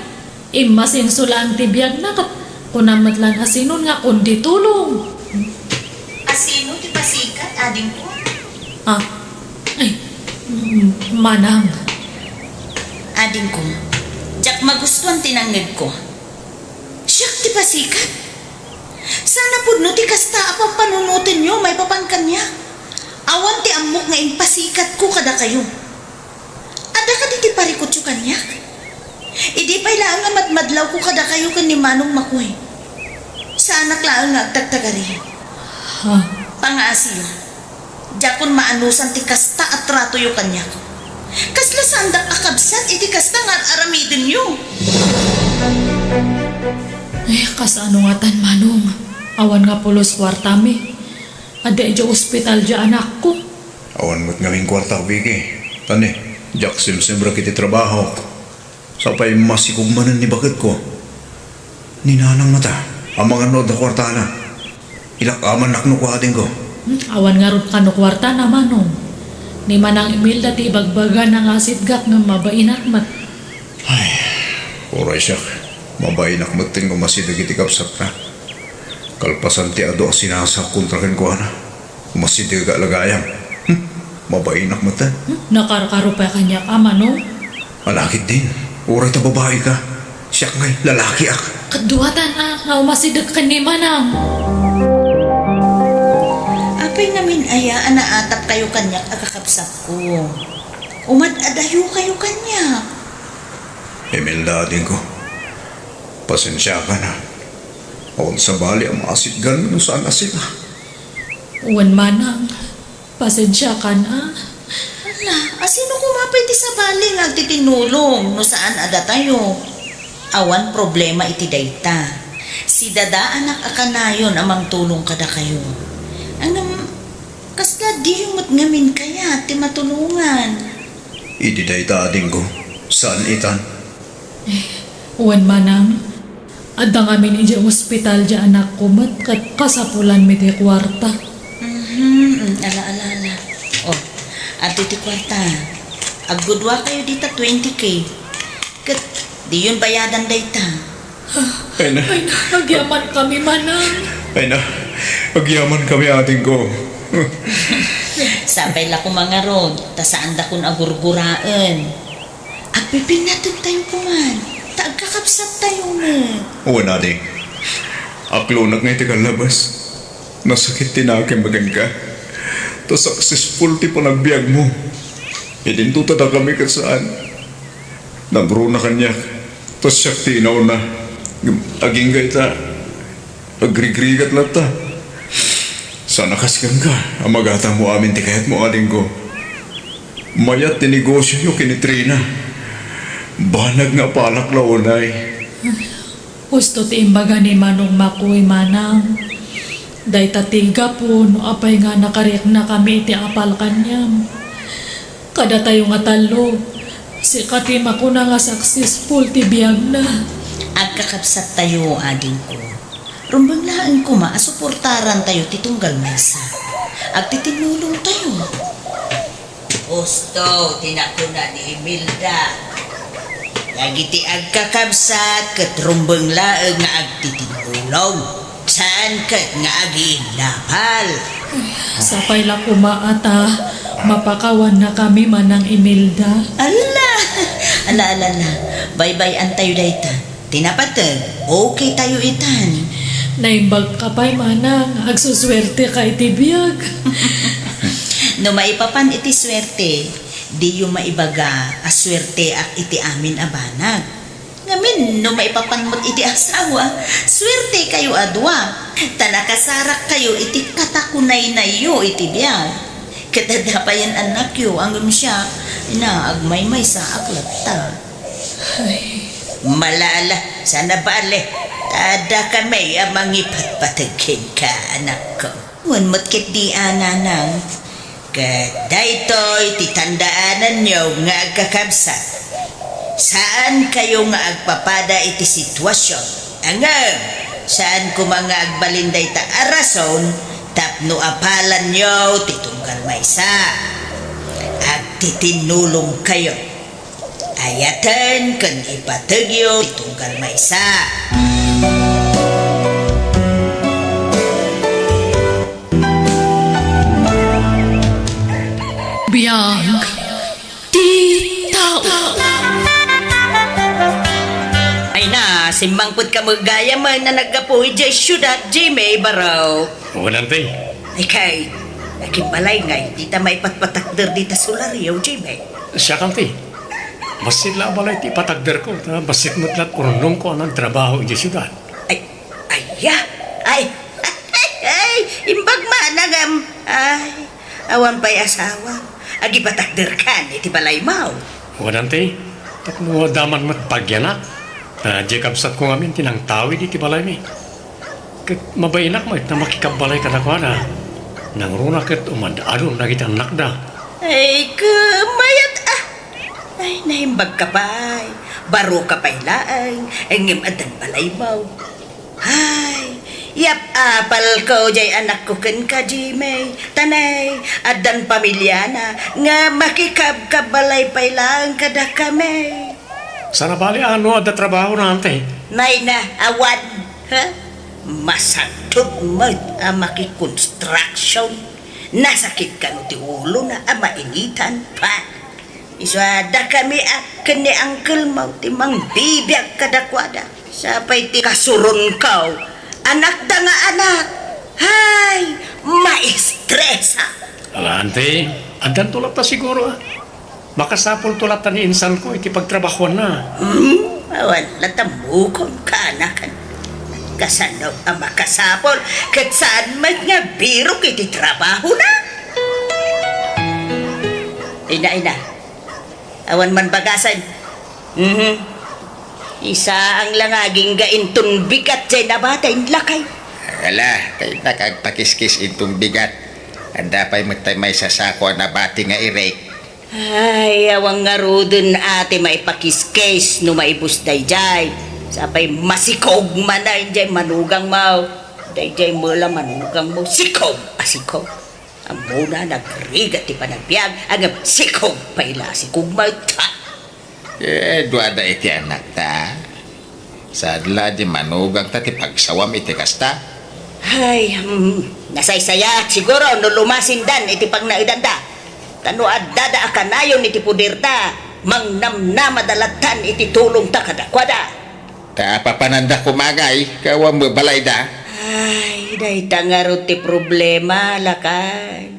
Imasin sulang ti biyag na kat kunamat lang asinon nga kundi tulong. Asino ti pasikat ading ko? Ay, manang. Ading ko. Diyak magustuhan tinanggid ko. Siyak ti pasikat. Sana po no ti kasta apang panunutin nyo may papangkan niya. Awan ti amok nga impasikat ko kada kayo. Ada ka ti parikot yung kanya. Idi pa'y lang nga madmadlaw ko kada kayo kan ni Manong Makoy. Sa anak lang nga agtagtagari. Ha? Pangaasiyo. Jakon maanusan ti kasta at trato yu kanya ko. Kasla sandak akabsat iti kasta nga aramidin yu. Kasano nga tan manong. Awan nga pulos kwartami. Ada jo ospital ja anak ko. Awan mo't ngaming kwarta ko, Vicky. Tani, Jack simsembra kiti trabaho. Sapay masikugmanan ni bakit ko. Ninanang mata, ang mga nod na kwarta na. Ilakaman nakno ko ating ko. Awan nga ron kano kwarta na manong. Ni manang Imelda ti bagbaga ng asid gak nga mabainat mat. Ay, oray siya. Mabay nakmatin ko masidag iti kapsat na. Kalpasan ti ado sinasak kontrakin ko na. Masidag lagayang. Mabay nakmatan. Nakarkaro pa kanya ka manong. Malakit din. Oray ta babae ka. Siya ngay lalaki ak. Kaduatan nga umasidag ka ni manang. Apay namin aya anaatap kayo kanyak akakabsat ko. Umad adayo kayo kanyak. Imelda din ko. Pasensya ka na. Awan sa bali ang maasit gan no saan na sila. Uwan manang. Pasensya ka na. Ala, asino kumapay ti sa baling agtitinulong no saan ada tayo? Awan problema iti dayta. Si dada anak akanayon amang tulong kada kayo. Anam, kasla di yung matngamin kaya ti matulungan. Ididay ta ading ko. Saan itan? Uwan manang. Ada nga min ija ospital ja anak ko mat kat kasapulan mi ti kwarta. Ala. Oh, at ti kwarta. Agudwa kayo dita 20K. Kat, di yun bayadan dayta. Ay na. Ay, nagyaman kami manang. Ay na. Agyaman kami ating ko. Sapay la ko mga ron, ta saan da kun agurguraan. Agpipin natin tayo kuman. Taagkakapsat tayo na. Uwan ating. Aklo na ngay tigang labas. Nasakit tinakin bagan ka. To successful ti po nagbiag mo. Idintuta na kami kasaan. Nagro na kanya. To siya tinaw na. Aging gay ta. Agrigrigat na ta. Sana kaskan ka. Ang magata mo amin ti kahit mo aling ko. Mayat ti negosyo yung kinitrina. Banag nga palak launay. Gusto ti imbaga ni manong makoy manang. Day tatiga po no apay nga nakariak na kami iti apal kanyam. Kada tayo nga talo. Si katima ko na nga successful ti biyag na. Agkakapsat tayo ading ko. Rumbang laan ko maasuportaran tayo titunggal mesa. Agtitinulong tayo. Gusto, tinakuna ni Imelda. Nagiti agkakabsat kat rumbang laang nga agtitinulong. Saan kat nga agiinapal? Sapay la kumaata. Mapakawan na kami manang Imelda. Ala! Ala. Bye-bye tayo dayta. Tinapatag, okay tayo itan. Naimbag ka pa'y manang. Agsuswerte ka iti biyag. No maipapan iti swerte, di yung maibaga aswerte ak iti amin abanag. Ngamin, no maipapan mo't iti asawa, swerte kayo adwa. Tanakasarak kayo iti katakunay na iyo iti biyag. Katadapayan anak yo, anggam siya, agmay-may sa aklata. Malala, sana bale, tada kami amang ipatpatagin ka, anak ko. Wan mo't kit di ananang, kadaytoy titandaanan nyo nga agkakabsat. Saan kayo nga agpapada iti sitwasyon? Angam, saan ko mga agbalinday ta arason, tapno apalan nyo titunggal maysa. Agtitinulong kayo. Ayatan kan ipatagyo titunggal maysa. Biyag. Tita. Ay na, simbangput ka magaya man na nagkapuhi dyan syudad, Jimmy Baraw. Walang tay. Ay kay, nakibalay ngay, di ta may patpatakder di ta solaryo, Jimmy. Siya kang tay. Basit lang balay ti patagder ko. Basit mo't lahat urunong ko anong trabaho di syudad. Ay, ay, imbag managam, ay, Awan pa'y asawa. Agi patakder kan, iti balay mau. Wadante, tapno daman mat pagyanak. Jacob sat ko ngamin tinang tawid iti balay mi. Ket mabainak mo na makikabalay ka na ko na. Nang runa ket umadadon na kita nakda. Ay, kumayat ah. Ay, nahimbag ka pa'y. Baro ka pa'y laang. Engem adan balay mau. Ay, yap apal ko jay anak ko ken ka Jimay. Tanay, adan pamilya na. Nga makikab-kabalay pa'y lang kada kami. Sana bali ano ada trabaho na ante. Nay na, awan. Ha? Masagtog mo ang makikonstruction. Nasakit ka no ti ulo na ang mainitan pa. Iswada kami kani angkel mo ti mang bibiyag kadakwada. Sapay ti kasuron kaw. Anak da nga anak. Hay, maestresa. Ala ante, adan tulap ta siguro ah. Makasapol tulap ta ni insan ko iti pagtrabaho na. Awan, latamukon ka anakan. Kasano ang makasapol, kat saan man nga biro kiti trabaho na? Ina. Awan man bagasan. Isa ang langaging gaintun bigat jay nabatay lakay. Ala, kay nakagpakiskis itong bigat. Anda pa'y may sasako na bati nga irek. Ay, awang nga rodon ate maipakiskes no maibus dayjay. Sapay masikog man na jay manugang mo. Dayjay mula manugang mo. Sikog, asikog. Ang muna nagrigat ti panagbiag. Ang sikog paila, sikog mo. Duada iti anak ta. Sadla di manugang ta ti pagsawam iti kasta. Ay, nasaysaya siguro no lumasindan iti pagnaidanda. Tano addada akanayon iti pudirta. Mangnamna madalatan iti tulong ta kadakwada. Ta papananda kumagay, kawam balay da. Ay, dahi tangaro ti problema lakay.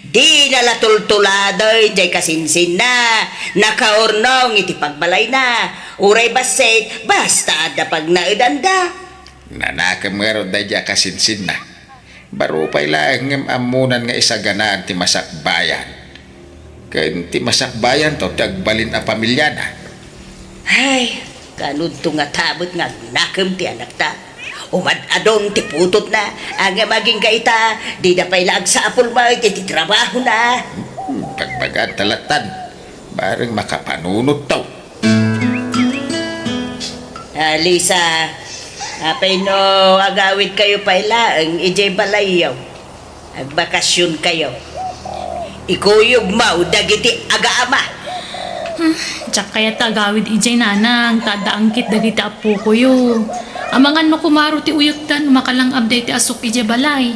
Di nalatultuladoy jay kasinsin na. Nakaurnong iti pagbalay na. Uray basit, basta ada pag naidanda. Nanakam nga ro da dya kasinsin na. Baro pa'y lang amunan nga isaganaan ti masakbayan. Kaya ti masakbayan to tagbalin a pamilya na. Ay, kanod to nga tabot nga nakam ti anak ta. Umad-adon ti putot na. Ang maging gaita, di na pa'y lag sa apol mo, ti trabaho na. Pagbaga talatan, bareng makapanunot to. Lisa, apay no agawid kayo pa'y laang, ijay balayaw. Agbakasyon kayo. Ikuyog mau, dagiti agaama. Tsak kaya tagawid ijay nanang, tadaangkit dagiti apo ko yo. Amangan no kumaro ti uyutan, makalang abday ti asok ijay balay.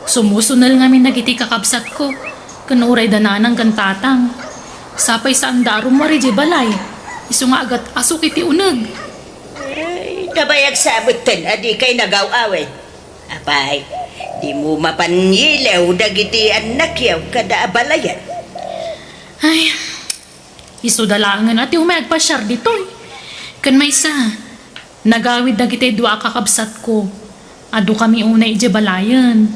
Sumusunal ngamin nagiti kakabsat ko, kanuray dananang kantatang. Sapay sa andarom mo ijay balay, iso nga agat asok iti unag. Ay, nabayag sabutan, adi kay nagaw-awin. Apay, di mo mapanyilaw dagiti anak yaw kada abalayan. Ay, iso dalangan ati umayag pa siyar ditoy. Kan may sa, nagawid na kita'y dua kakabsat ko. Ado kami unay ije balayan.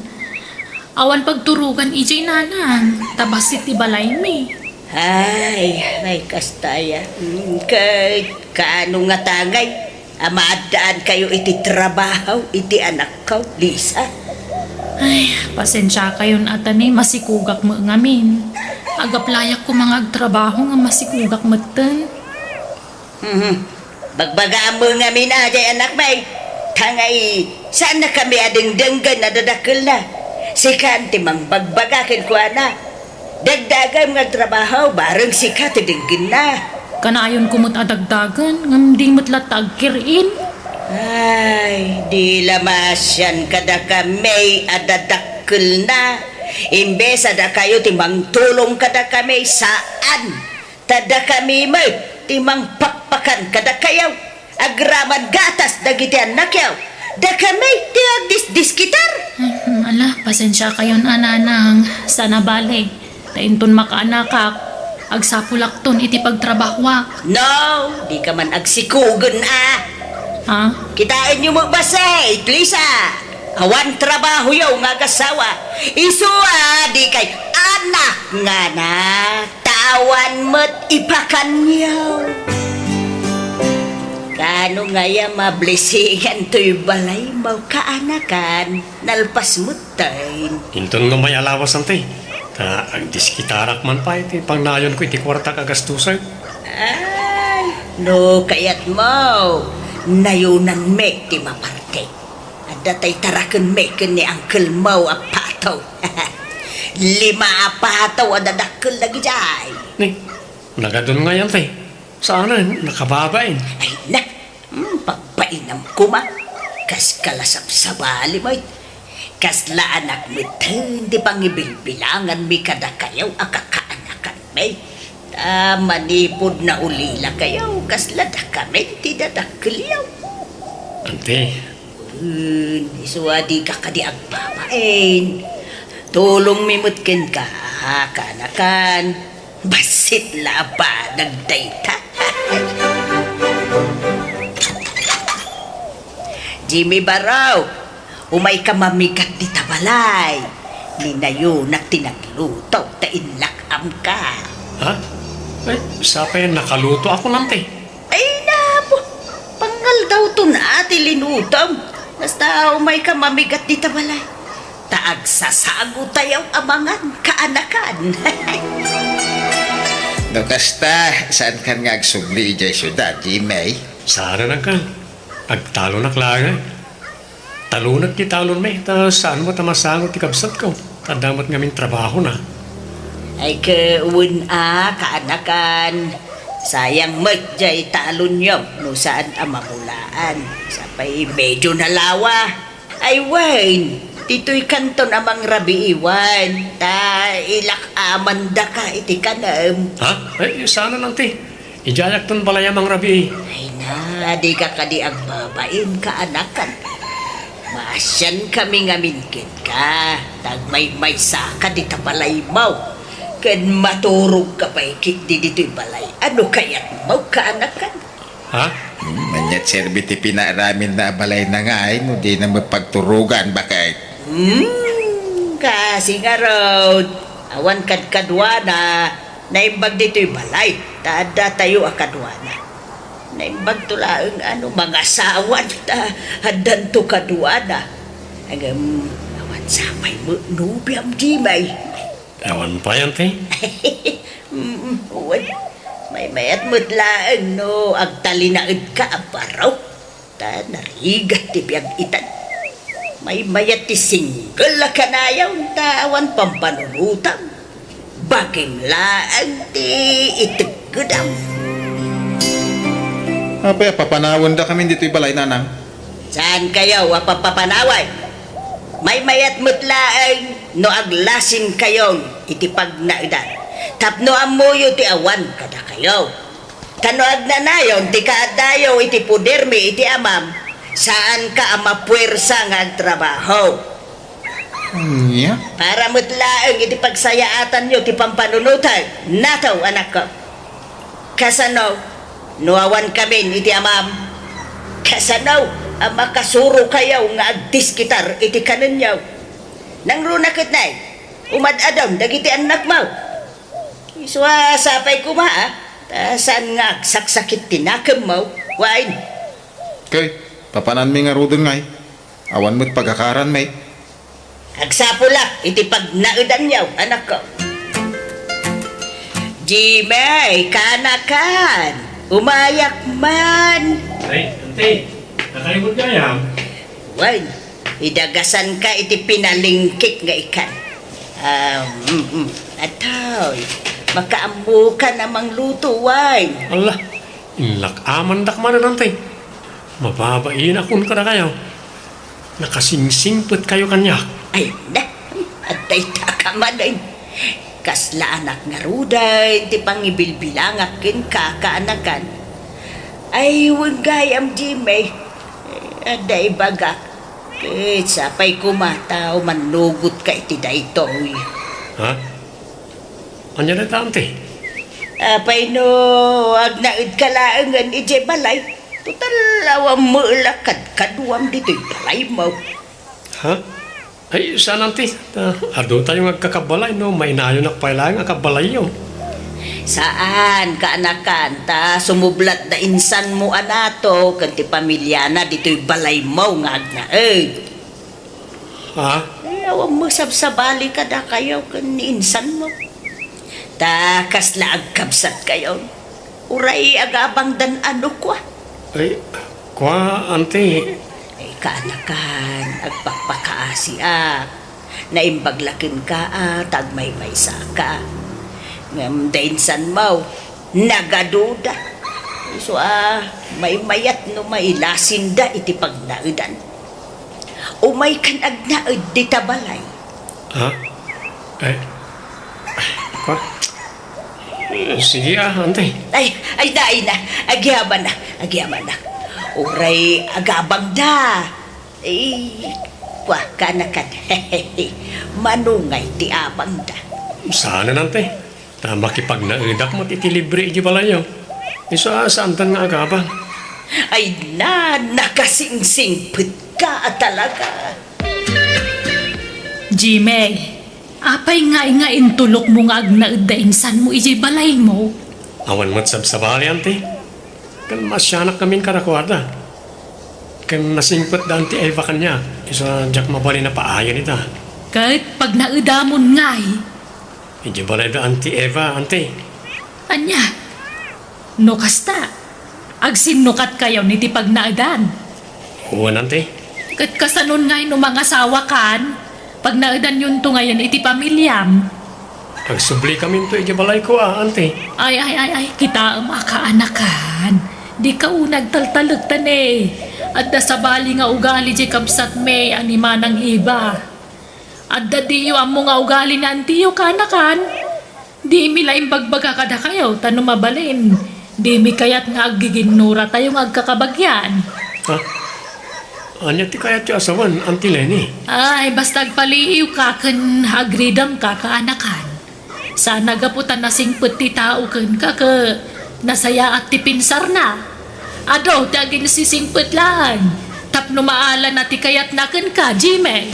Awan pagturugan ije nanang, tabasit ti balay mi. Ay, may kastaya. Kay, kaano nga tangay? Amaadaan kayo iti trabaho, iti anak ko, Lisa. Ay, pasensya kayo na atani, masikugak mo ngamin. Agaplayak ko mga agtrabaho nga masikugak matan. Bagbagaan mo nga minajay anak may. Tangay, saan na kami ading denggan na dadakil na? Si Kanti mang bagbagakin ko na. Dagdagan nga trabaho, bareng si Kanti dinggin na. Kanayon kumot adagdagan, ngam di matla tagkirin. Ay, di lamas yan kada kami adadakil na. Imbes ada kayo timang tulong kada kami saan. Tada kami may timang pakpakan kada kayo. Agraman gatas dagiti anak yaw. Da kami ti agdis-diskitar. Ala, pasensya kayo na nanang. Sana balik. Tainton makaanakak. Agsapulakton iti pagtrabahwak. No, di ka man agsikugon Ha? Kitain nyo mo basay, Lisa. Awan trabaho yaw nga kasawa. Isu di kay anak nga na, tawan mo't ipakanyaw. Kano nga ya mablisingan to'y balay mau kaanakan, nalpas mo tayo. Hinton nga may alawas ante. Ang diskitarak man pa iti pang nayon ko iti kwarta kagastusan. Ay, no kayat mo, nayunan mek ti maparte. At datay tarakan meken ni Uncle Mo apataw. 5 apataw adadakkel lagi jay. Ni, nagadun nga yan tay. Sana nakababain. Ay na, pagpainam ko ma. Kas kalasap sa bali mo. Kas la anak mo di pang ibilbilangan mi kada kayaw akakaanakan may. Manipod na ulila kayaw kas lada kami ti dadakkelyaw. Ante, Isuadi ka kadi agbabain. Tulong mimutkin ka, kanakan. Basit laba nagdayta. Jimmy Baraw, umay ka mamikat di tabalay. Ninayo na tinagluto, tainlakam ka. ha? Ay, sapay nakaluto ako nante. Ay napo, pangal daw to na ati linutom. Basta umay ka mamigat di tabalay. Taag sasago tayaw amangan kaanakan. No kasta, saan kan nga agsugli ijay syudad, Jimmy? Sana na kan. Agtalo na klagay. Talunat ti talon may. Ta saan mo tamasangot ti kabsat ko. Tadamat ngamin trabaho na. Ay kaun kaanakan. Sayang medjay talon yun no saan amamulaan. Sapay medyo nalawa. Ay Wayne, tito'y kanton amang rabi iwan. Ta ilak amanda ka iti kanam. Ha? Ay, sana nante. Ijayak ton balayamang rabi. Ay na, di ka kadi agbabain kaanakan. Masyan kami ngaminkin ka. Tagmay-may saka di tabalay mo. Kan maturog ka pa ikik di dito'y balay. Ano kaya't mo kaanakan? Ha? Manyat serbiti pinaramin na balay na nga ay, no di na mapagturugan bakay. Kasi nga road, awan kadkadwana, naimbag dito'y balay, tada tayo akadwana. Naimbag tulaang mga sawan, hadan to kadwana. Agam, awan samay mo, nubiam di may. Ewan pa yan, te. Uwan, may mayat mutlaan no, agtalinaid ka aparaw. Ta narigat ti biyag itan. May mayat ti single la kanayaw tawan pampanunutang. Baging laan ti itigudam. Apay, papanawon da kami dito'y balay, nanang. Saan kayo wapapapanaway? May mayat mutlaan no aglasin kayon iti pagnaidan. Tapno amuyo ti awan kada kayo. Kano agnanayon ti kaadayo iti pudermi iti amam. Saan ka amapuwersa nga agtrabaho? Yeah. Para mutlaang iti pagsayaatan nyo ti pampanunutan. Nataw anak ko. Kasano, nuawan kami iti amam. Kasano, makasuro kayaw nga agdiskitar iti kanunyaw. Nang runakit na umadadam dagiti anak mo. Iswa sapay ko ma saan nga saksakit tinakam mo. Wine. Okay, papanan mi nga rudon ngay. Awan mo't pagkakaran may. Agsapula iti pagnaudan yaw anak ko. Jimmy, kanakan. Umayak man. Ay, ante. Nakalimod kaya. Wine, idagasan ka iti pinalingkik nga ikan. Atoy, makaamu ka namang luto, wine. Allah, inlak aman dak man nante. Mababain akon ka na kayo. Nakasingsingpot kayo kanya. Ay, na, atay takamanin. Kasla anak nga ruday, ti pangibilbilangakin kakaanakan. Ay, huwag gayam, Jimmy. Aday bagak. Sapay kumataw, manugot ka iti daytoy. Ha? Anya na tante? Apay no, agnaid kalaangan iti balay. Total awam mulakad kaduam dito'y balay mo. Ha? Ay, saan nanti? Ado tayo agkakabalay, no? May nayo na pailang akabalay yun. Saan ka anakan ta sumublat na insan mo anato kanti pamilya na dito'y balay mo nga agnaed. Ha? Awang mo sabsabali ka da kayo kan ni insan mo. Takas la agkabsat kayo. Uray agabang dan ano kwa. Ay, kwa, ante. Ay kaanakan agpakpakaasi naimbaglakin ka tagmay-may sa ka. Ngam dainsan mo, nagaduda. So may mayat no mailasin da iti pagnaudan. Umay kan agnaud di tabalay. Ha? Ay, kwa? Sige ante. Ay daay na, agyaman na. Uray agabang da. Kwa kanakan, manungay ti abang da. Sana nante. Ta makipagnaidak mo titilibre di balayo. Isa saan tan nga agabang. Ay nakasingsing put ka talaga. Jimmy, apay nga intulok mo nga agnaed da insan mo iji balay mo. Awan mo't sabsabali ante. Kan masyanak kamin karakwada. Kan nasingpot da anti Eva kanya. Isa jak mabali na paayan ita. Kahit pag naedamon ngay, Hindi balay da anti Eva ante. anya, no kasta, agsinukat kayo ni ti pagnaedan. Uwan ante. Kat kasanon ngay no mga asawa kan, pag naedan yun to ngayon iti pamilyam. Agsubli kami to iti balay ko ante. Ay, kita makaanakan. Di ka unag taltalagtan eh. At da sa bali nga ugali di kabsat may anima ng iba. At da diyo ang mga ugali na antiyo kanakan. Di mi laing bagbaga kada kayo, tanong mabalin. Di mi kayat nga agiginura tayong agkakabagyan. Ha? Anya ti kaya ti asawan anti Lenny. Ay, basta agpaliiw ka kan agridam ka kaanakan. Sana gaputan na singput ti tao kan ka nasaya at ti pinsar na. Ado, tagin sisingput lang. Tapno maala na ti kayat na kan ka, Jimmy.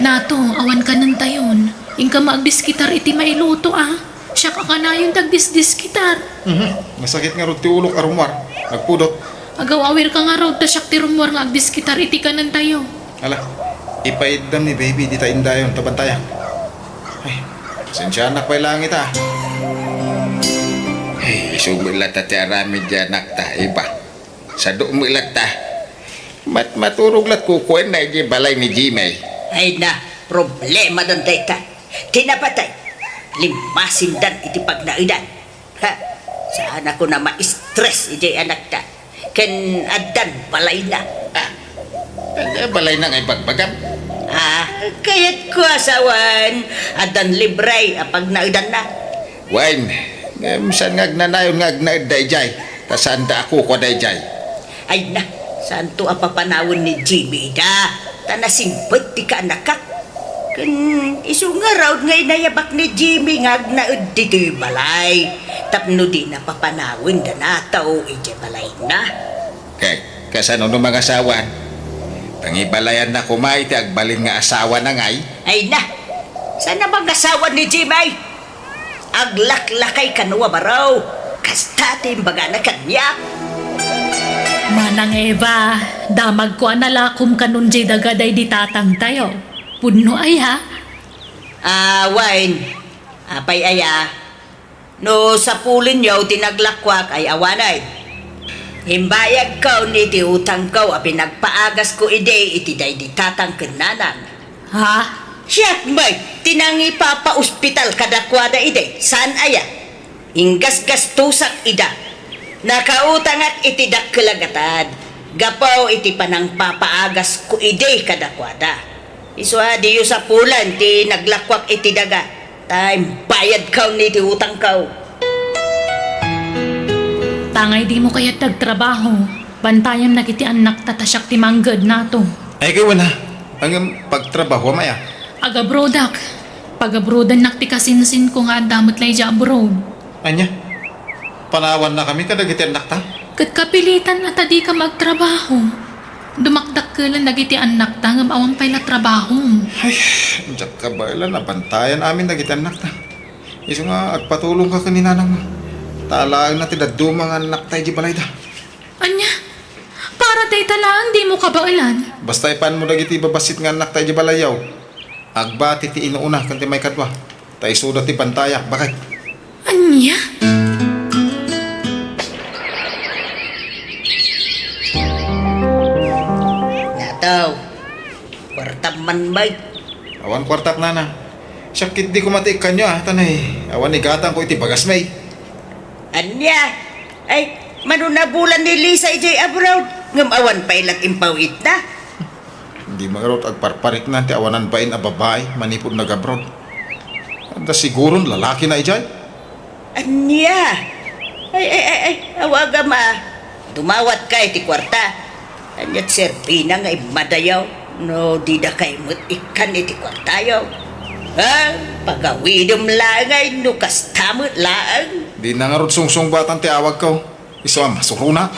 Nato, awan ka ng tayon. Ingka maagdiskitar iti mailuto Siya ka na yung tagdisdiskitar. Masakit nga ro ti ulok arumar. Nagpudot. Agaw-awir ka nga raw, tasyak ti rumor nga agdiskitar iti ka ng tayo. Ala, ipaidam ni baby di ta indayon tabantaya. Ay, pasensya na pa lang ita. Ay, sumila ta ti arami dyan nakta iba. Sa dumilat ta. Maturog lat kukuin na iti balay ni Jimmy. Ay na, problema doon ta. Tinapatay. Limasin dan iti pagnaidan. Ha? Saan ako na ma-stress iti anak ta. Ken adan balay na. Balay na ngay bagbagam. Kaya't ko asawan. Adan libre pagnaidan na. Wine, saan nga agnanayon nga agnaid dayjay. Tasanda ako ko dayjay. Ay na, saan to apapanawon ni Jimmy da? Tanasimpot ti ka anak ka. Kan iso nga raw nga inayabak ni Jimmy nga agnaid dito'y balay. Tapno di na papanawin da nataw iti balay na. Kay, kasano no mga asawan? Pangibalayan na kumay ti agbalin nga asawa na ngay. Ay na, sana bang asawa ni Jimmy? Aglaklakay kanuwa baraw. Kastati imbaga na kanya. Manang Eva, damag ko analakom kanun jay dagaday di tatang tayo. Puno ay ha? Wine. Apay aya. No sa pulin yaw tinaglakwak ay awanay. Himbayag kaw ni ti utang kaw a pinagpaagas ko ide iti day di tatang kenanan. Ha? Siyak may tinangi papa ospital kadakwada ide. Saan aya? Inggas-gas tusak ida. Nakautang at iti dakkelagatan. Gapaw iti panang papaagas ko ide kadakwada. Iswa diyo sa pulan ti naglakwak iti daga. Time bayad kaw ni ti utang kaw. Tangay di mo kaya't nagtrabaho. Bantayan na kiti anak tatasyak ti manggad nato. Ay kayo na. Ang pagtrabaho maya. Pag-abroadan nak ti kasinsin ko nga damot lay ja abroad. Anya? mapanawan na kami kadagiti anak ta. Kat kapilitan na tadi ka magtrabaho. Dumakdak ka lang nagiti anak ta ngam awang pay la trabaho. Ay, jak ka ba ilan nabantayan amin dagiti anak ta. Iso nga agpatulong ka kaninanang mo. Talaan na tidadumang anak tayo di balay da. Anya, para tay talang di mo kabailan. Basta ipan mo dagiti babasit nga anak tayo di balayaw. Agbati ti inuuna kanti may kadwa. Tayo sudat ti pantayak, bakit? Anya? Nataw, kwartaman bay. Awan kwartak nana. Sakit di ko matik kanyo tanay. Awan igatang ko iti bagas may. Anya, ay, manunabulan ni Lisa ijay abroad. Ngam awan pa ilat impawit na. Hindi magarot agparparik na ti awanan pa in a babae manipod nag-abroad. Anda siguro lalaki na ijay. Anya, ay, awaga ma. Tumawat ka iti kwarta. Anyat serpina nga madayaw. No, di na kay mo't ikan iti kwartayaw. Ha? Pagawidom langay, no kastamot laang. Di na nga rod sungsong batang ti awag ko. Iso masuruna.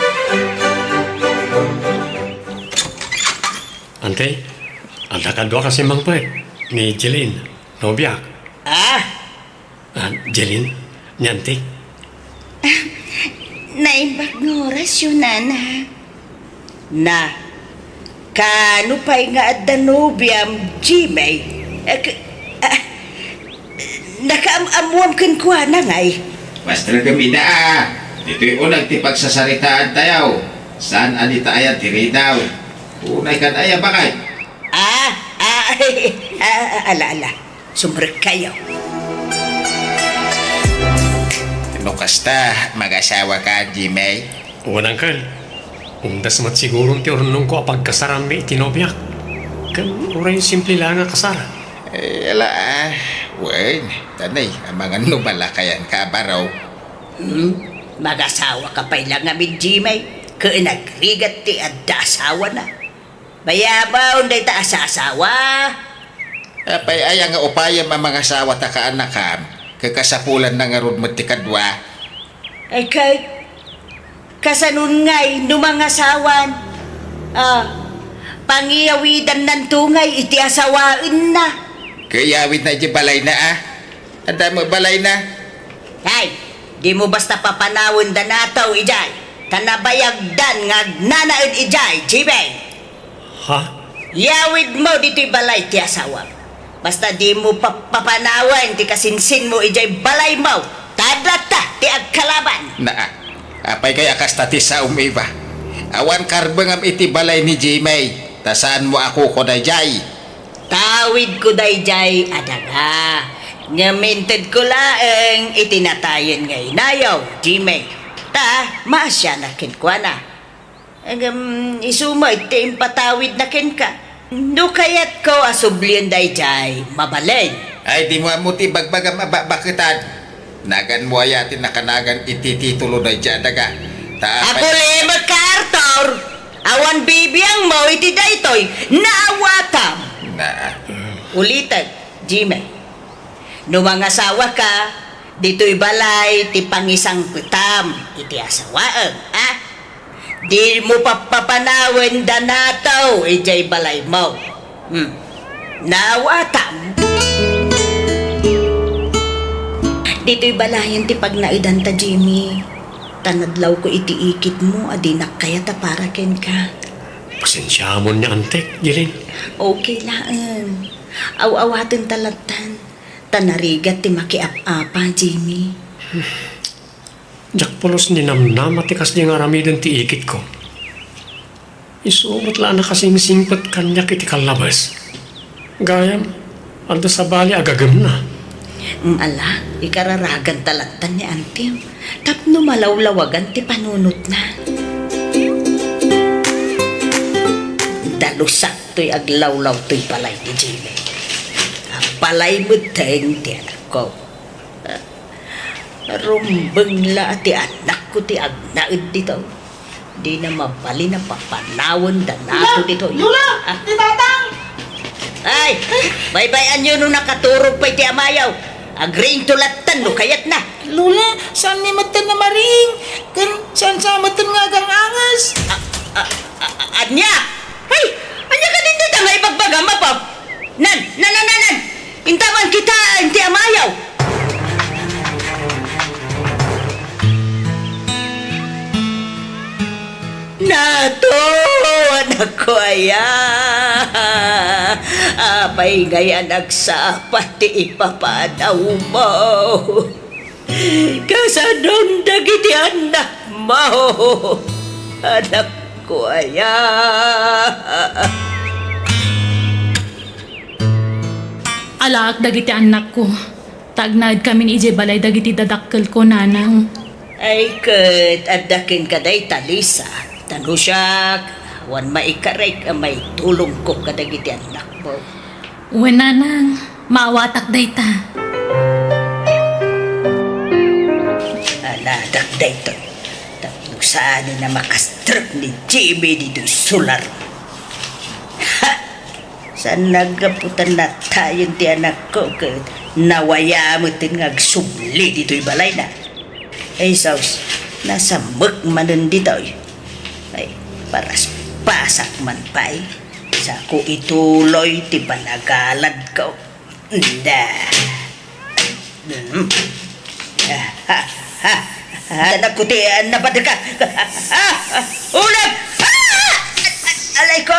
Ante, ada kadwa kasi mang pa ni Jeline, nobya. Ah, Jeline, nyantik. naimbag ng oras yun, nana. Na, kano pa'y nga at danubiam, Jimay? Nakaam-amuam kan kuha na ngay. Basta kami na dito'y unag ti pagsasaritaan tayaw. Saan anita ayan tiridaw? Unay kan aya bakay? Ala. Sumrek kayo. Nukasta, mag-asawa ka, Jimmy. Unang kan, undas mat siguro ti ornong ko apagkasaran mi itinobyak. Kan uray simple lang nga kasara. Wen, tanay, ang mga numalakayan ka baraw. Mag-asawa ka pa'y lang amin, Jimay. Kainagrigat ti adda asawa na. Bayabaw, day ta asasawa. Apay ayang nga upayam ang mga asawa ta kaanakam. Kakasapulan na nga rod mo ti kadwa. Ay kay, kasanun ngay, numang asawan. Pangiyawidan ng tungay, iti asawain na. Kayawid na di balay na Anda mo balay na. Ay, di mo basta papanawon da nataw, ijay. Tanabayagdan nga nanaid ijay, Jibay. Ha? Yawid mo dito'y balay ti asawa. Basta di mo papanawan ti kasinsin mo ijay balay mo. Tadata ti agkalaban. Apay kay akas tati sa umiba. Awan karbangam iti balay ni Jimay. Tasaan mo ako ko na jay. Tawid ko dayjay adaga. Ngaminted ko laeng itinatayan ngay nayaw, Jimay. Ta, maasya na kinkwa na. Isumay ti impatawid na kinka. No kayat ko asublian dayjay, mabalay. Ay di mo amuti bagbagam ababakitan. Nagan mo ayatin na kanagan itititulo na dyan daga. Ako le magkartor. Awan bibiyang mo iti daytoy. Naawatam. Ulitan, Jimmy. No mga asawa ka, dito'y balay, ti pangisang kutam, iti asawaan, Di mo papapanawin danataw, ijay balay mo. Nawatam. Dito'y balayan ti pagnaidan ta, Jimmy. Tanadlaw ko iti ikit mo, adinak kaya ta para ken ka. Pasensya mo niya, antek, Jeline. Okay laan. Aw-awatin talagtan. Tanarigat ti makiap-apa, Jimmy. Jak polos ni namnamatikas niya nga ramidan ti ikit ko. Isuot lang na kasing singpat kanyak iti kalabas. Gayam, ando sa bali agagam na. Ala, ikararagan talagtan ni Antim. Tapno malawlawagan ti panunot na. Dalusak to'y aglawlaw to'y palay ni Jimmy. Palay mo tayong ti anak ko. Rumbeng la ti anak ko ti agnaid dito. Di na mabali na papanawon danato dito. Lula! Di tatang! Ay! Bye-bye anyo nung nakaturog pa ti amayaw. Agreeing tulatan no kayat na. Lula, saan ni butan na maring. Kan saan samatan nga gang angas. Anya! Ay! Anya ka din dito nga ipagbagama pa! Nan! Intaman kita, hindi amayaw! Nato! Anak ko aya! Apay ngayon sa pati ipapadaw mo! Kasanong dagiti anak mo! Anak ko aya! Alaak dagiti anak ko. Tagnad kami ni ije balay dagiti dadakkel ko nanang. Ay kat, adakin ka day talisa. Tanusyak, wan maikaray ka may tulong ko kadagiti anak mo. Uwan nanang, maawatak day ta. Aladak day to. Tapos saan na makastrap ni Jimmy dito'y sular. Ha! Saan nagaputan na tayo ti anak ko kat nawaya mo tingagsubli dito'y balay na. Ay saus, nasa manon dito'y. Ay, paras pasak man pa'y. Sa ko ituloy ti panagalad ko. Nda. Anak ko ti napad ka. Ulam! Alay ko!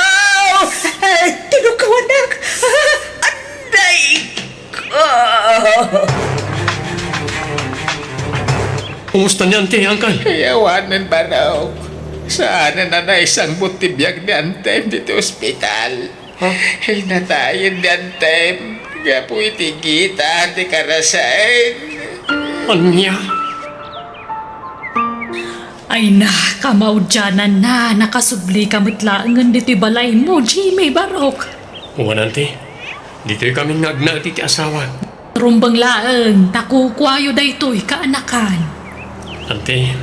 Tinukaw anak! Anday ko! Kumusta niyan, ti, Angkal? Kayawanan ba raw? Sana na isang butibiyag ni Antem dito ospital. Ay natayin ni Antem. Kaya po itigita at ikarasain. Anya? Ay na, kamaudyanan na, nakasubli kamutlaangan dito'y balay mo, Jimmy Barok. Uwan, ti. Dito'y kami ngagna ti asawa. Rumbang laang, takukwayo daytoy kaanakan. Ante,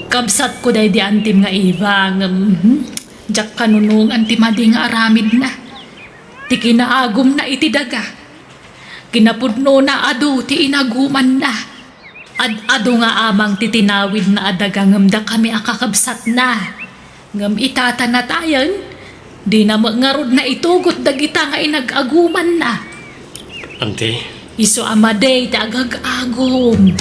Kabsat ko day di antim nga iba, jak kanunong antimadi nga aramid na. Ti kinaagom na iti daga. Kinapudno na adu ti inaguman na. Ado nga amang titinawid na adaga ngam da kami akakabsat na. Ngam itata na tayan, di na mangarod na itugot dagita nga inagaguman na. ante, Iso amaday ti agag-agom.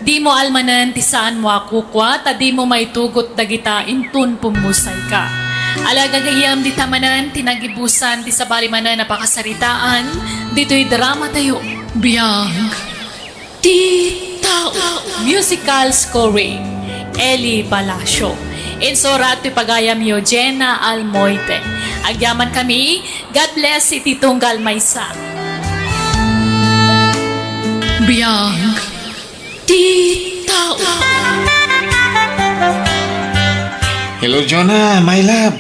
Di mo almanan ti saan mo akukwa, ta di mo maitugot dagita intun pumusay ka. Alagagayam di tamanan, tinagibusan ti sabali manan na pakasaritaan, dito'y drama tayo. Biyag. Ti tao. Musical scoring. Eli Palacio. Insora at pagayam yo Jenna Almoite. Agyaman kami, God bless si Titong Galmaysa. Biyag. Tita. Hello, Jonah, my love.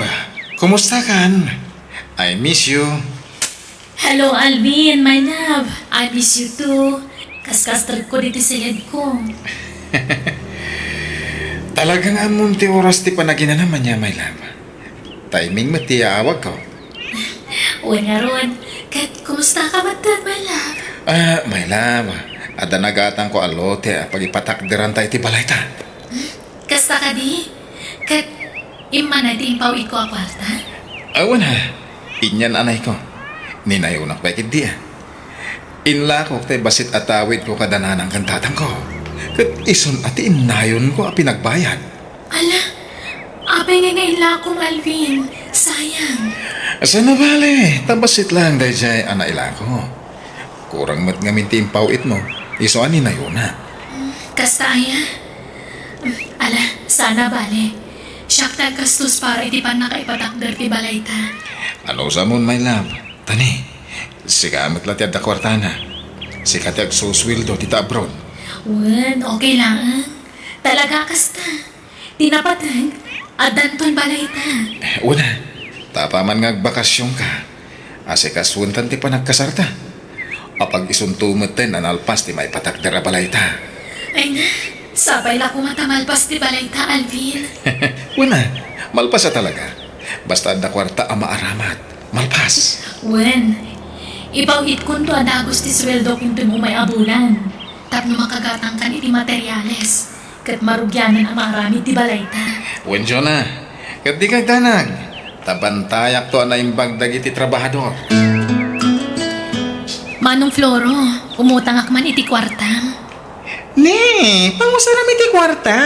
Kumusta kan? I miss you. Hello, Alvin, my love. I miss you too. Kas-kas-trip ko dito sa head ko. Talagang amon ti oras ti panagina naman niya, my love. Timing mo ti awag ko. Uy nga ron, Kat, kumusta ka matad, my love? My love. Ada nagatang ko alote pag ipatakdiran tayo ti balay ta. Kasta ka di? Kat, ima na di impaw iko a kwarta? Awan ha. Inyan anay ko. Ninayaw na kwekid di Inla ko tay basit atawid ko kadananang kantatang ko. Kat ison ati inayon ko a pinagbayad. Ala, apay nga ngayon akong Alvin. Sayang. Sana bale, tabasit lang dahil siya anaila ko. Kurang mat ngamin ti impaw it mo. Iso ani na yun na. Kastaya. Ala, sana bale. Siyak na gastos para iti pa nakaipatakder ti balayta. Ano sa mon, my love? Tani, sigamit latid da kwartana. Sikatag suswildo tita abroad. Wan, okay lang. Talaga kasta. Tinapatag, adanton balayta. Una, tapaman nga bakasyon ka. Asikaswuntan ti pa nagkasarta. Kapag isuntumeten analpas ti may patakdera balayta. Ay nga, sabay la kumatamalpas ti balayta, Alvin. Una, malpasa talaga. Basta da kwarta ang maaramat. Malpas. Wen, ipawit ko to ada gusti sweldo kung mo may abulan. Tapno makagatang kan iti materyales. Kat marugyanan ang marami ti balay ta. Wen na. Kat di kay tanag. Tabantayak to na imbag dagiti trabahador. Manong Floro, umutang man iti kwartam. Ne, pangusaram iti kwarta.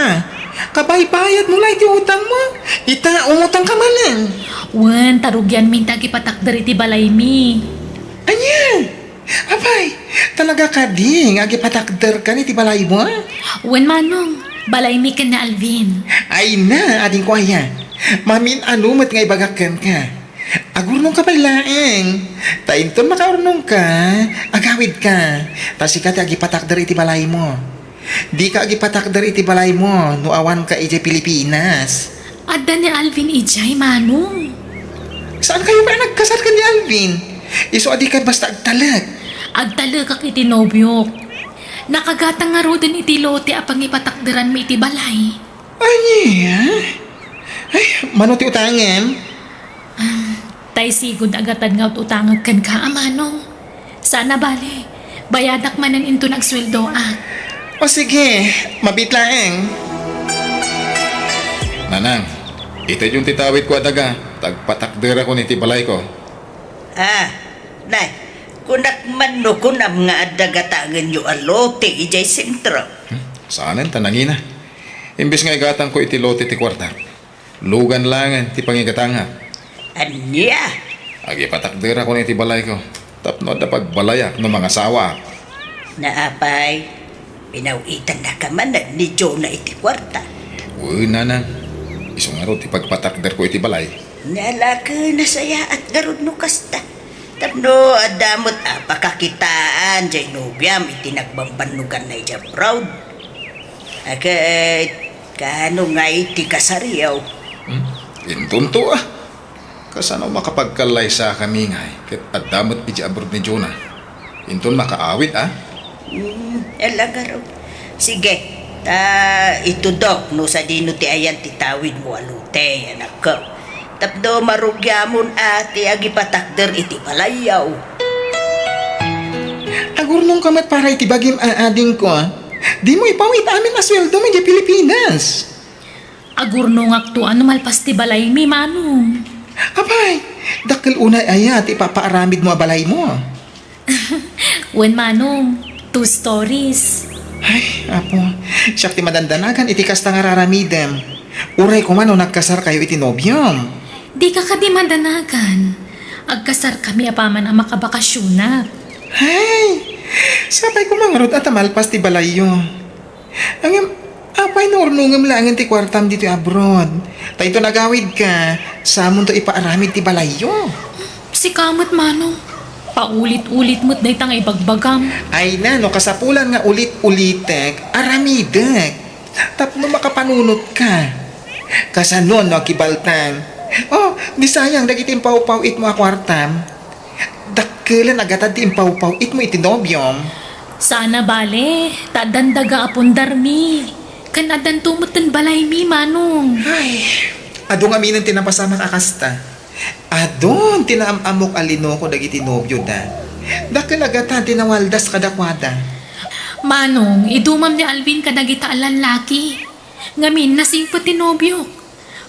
Kabay-bayad mo lang iti utang mo. Ita, umutang ka man lang. Wen, tarugyan min tagi patakder iti balay mi. Anya? Abay, talaga ka di, nga gipatakder ka ni ti balay mo? Wen manong, balay mi ken na Alvin. Ay na, ading ko aya. Mamin anumat nga ibagakan ka. Agurnong ka palaeng. Tainton makaurnong ka, agawid ka. Tas ika ti agipatakder iti balay mo. Di ka agipatakder iti balay mo, no awan ka iti Pilipinas. Adda ni Alvin ijay manong. Saan kayo ba nagkasal ka ni Alvin? Iso adi ka basta agtalag. Agtala ka iti nobyok. Nakagatang nga ro din iti lote apang ipatakderan mi iti balay. Anya? Ay, mano ti utangan? Tay sigod agatan nga utangag kan ka, amanong. Sana bale, bayadak manan into nagsweldo O sige, mabitlaeng. Nanang, ito yung titawid ko adaga. Tagpatakder ako ni tibalay ko. Nay, kunak man no kunam nga adagatangan yu alote ijay sentro. Saanan tanangina. Imbis nga igatang ko iti lote ti kwarta. Lugan langan ti pangigatanga. Anya? Agi patakder ako ni tibalay ko. Tapno da pagbalayak ng mga sawa. Naapay, pinawitan na ka man ni Jonah iti kwarta. Uy, nanang. Isong araw ti pagpatakder ko iti balay. Nalaka na saya at garod no kasta. Tapno adamot pakakitaan jay nobyam iti nagbambanugan na ija proud. Agad, kano nga iti kasariyaw. Intunto Kasano makapagkalay sa kami ngay. Kat adamot iti abroad ni Jonah. Inton makaawit Alagaro. Sige, itudok no sa dino ti ayan titawid mo alute, anak ko. Tapdo marugyamon ati agipatakder iti palayaw. Agurnong kamat para iti bagim ading ko. Di mo ipawit amin asweldo mo di Pilipinas. Agurno nga tuan malpas ti balay mi, manong. Abay, dakil unay ayat ipapaaramid mo abalay mo. Wen manong, 2 stories. Ay, apo, siyak ti madandanagan iti kasta nga raramidem. Uray ko man o nagkasar kayo iti nobyom. Di ka kadi madanagan. Agkasar kami apaman ang makabakasyuna. Hay, sabay ko mangarod at amalpas ti balayo. Ang apay na ornungam langan ti kwartam dito abroad. Tayo ito nagawid ka, sa to ipaaramid ti balayo. Si kamot manong, paulit-ulit mo't day tang ibagbagam. Ay na, no, kasapulan nga ulit-ulitek, aramidek. Tapno makapanunot ka. Kasanon, no, kibaltan. Oh, di sayang, dagitin pau-pauit mo akwartam. Dakilan agatad ti impaw-pauit mo itinobyom. Sana bale, tadandaga apundar mi. Kanadan tumutan balay mi, manong. Ay, adong aminan tinapasama kakasta. Adon, tinaamamok alino ko dagiti nobyo da. Dakil agatan tinawaldas kadakwada. Manong, idumam ni Alvin kadagita alalaki. Ngamin nasingpot ti nobyo.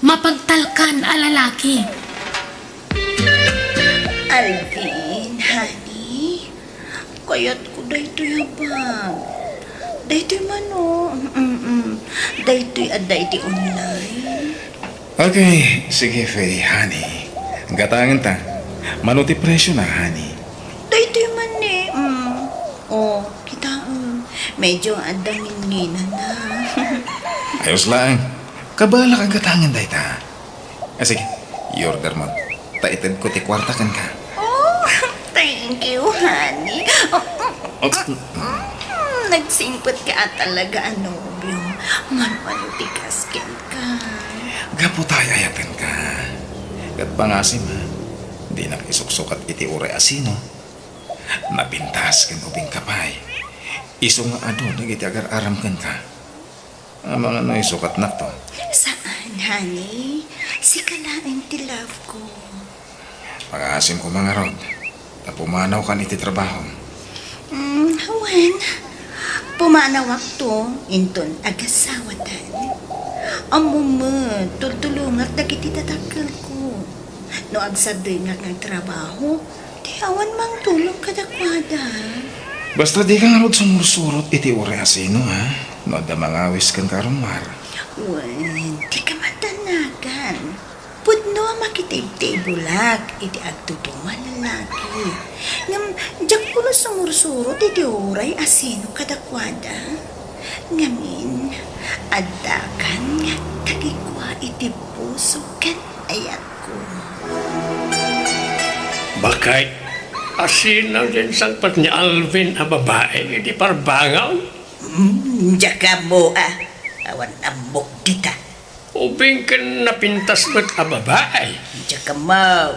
Mapagtalkan alalaki. Alvin, honey, kayat ko dayto yabang. Daytoy mano. Daytoy aday ti online. Okay, sige Faye, honey. Gatangan ta. Manuti presyo na, honey. Daytoy man eh. Oh, kita medyo adangin na. Ayos lang. Kabala kang gatangan day ta. Sige, i-order mo. Taitid ko ti kwarta kan ka. Oh, thank you, honey. Nagsimpot ka talaga, Anobyo. Manti kaskin ka. Gapo tayo ayatan ka. Kat pangasim ha. Di nakisuksukat iti ure asino. Nabintas kan ubing kapay. Iso nga ado nagiti agar aram kan ka. Ang mga no isukat na to. Saan, honey? Si kalaing ti love ko. Pag-aasim ko mga rod. Tapumanaw ka iti trabaho. Hawan. Pumanawak to, inton agasawatan. Amo mo, tultulungat na kiti tatakal ko. No agsaday nga ng trabaho, di awan mang tulong kadakwada. Basta di ka nga rod sumursurot iti uri asino ha. No da mangawis kan karumar. Wen, di ka matanagan. Pudno makitibti bulag, iti agtutuman lalaki. Ngam, diyak ko na sumursurot iti oray asino kadakwada. Ngamin, adakan nga kagikwa iti puso kan ayat ko. Bakay, asin na din sangpat ni Alvin a babae, di parbangaw. Diyak ka mo awan ambok kita. Ubing ka napintas mo't a babae. Diyak ka mo.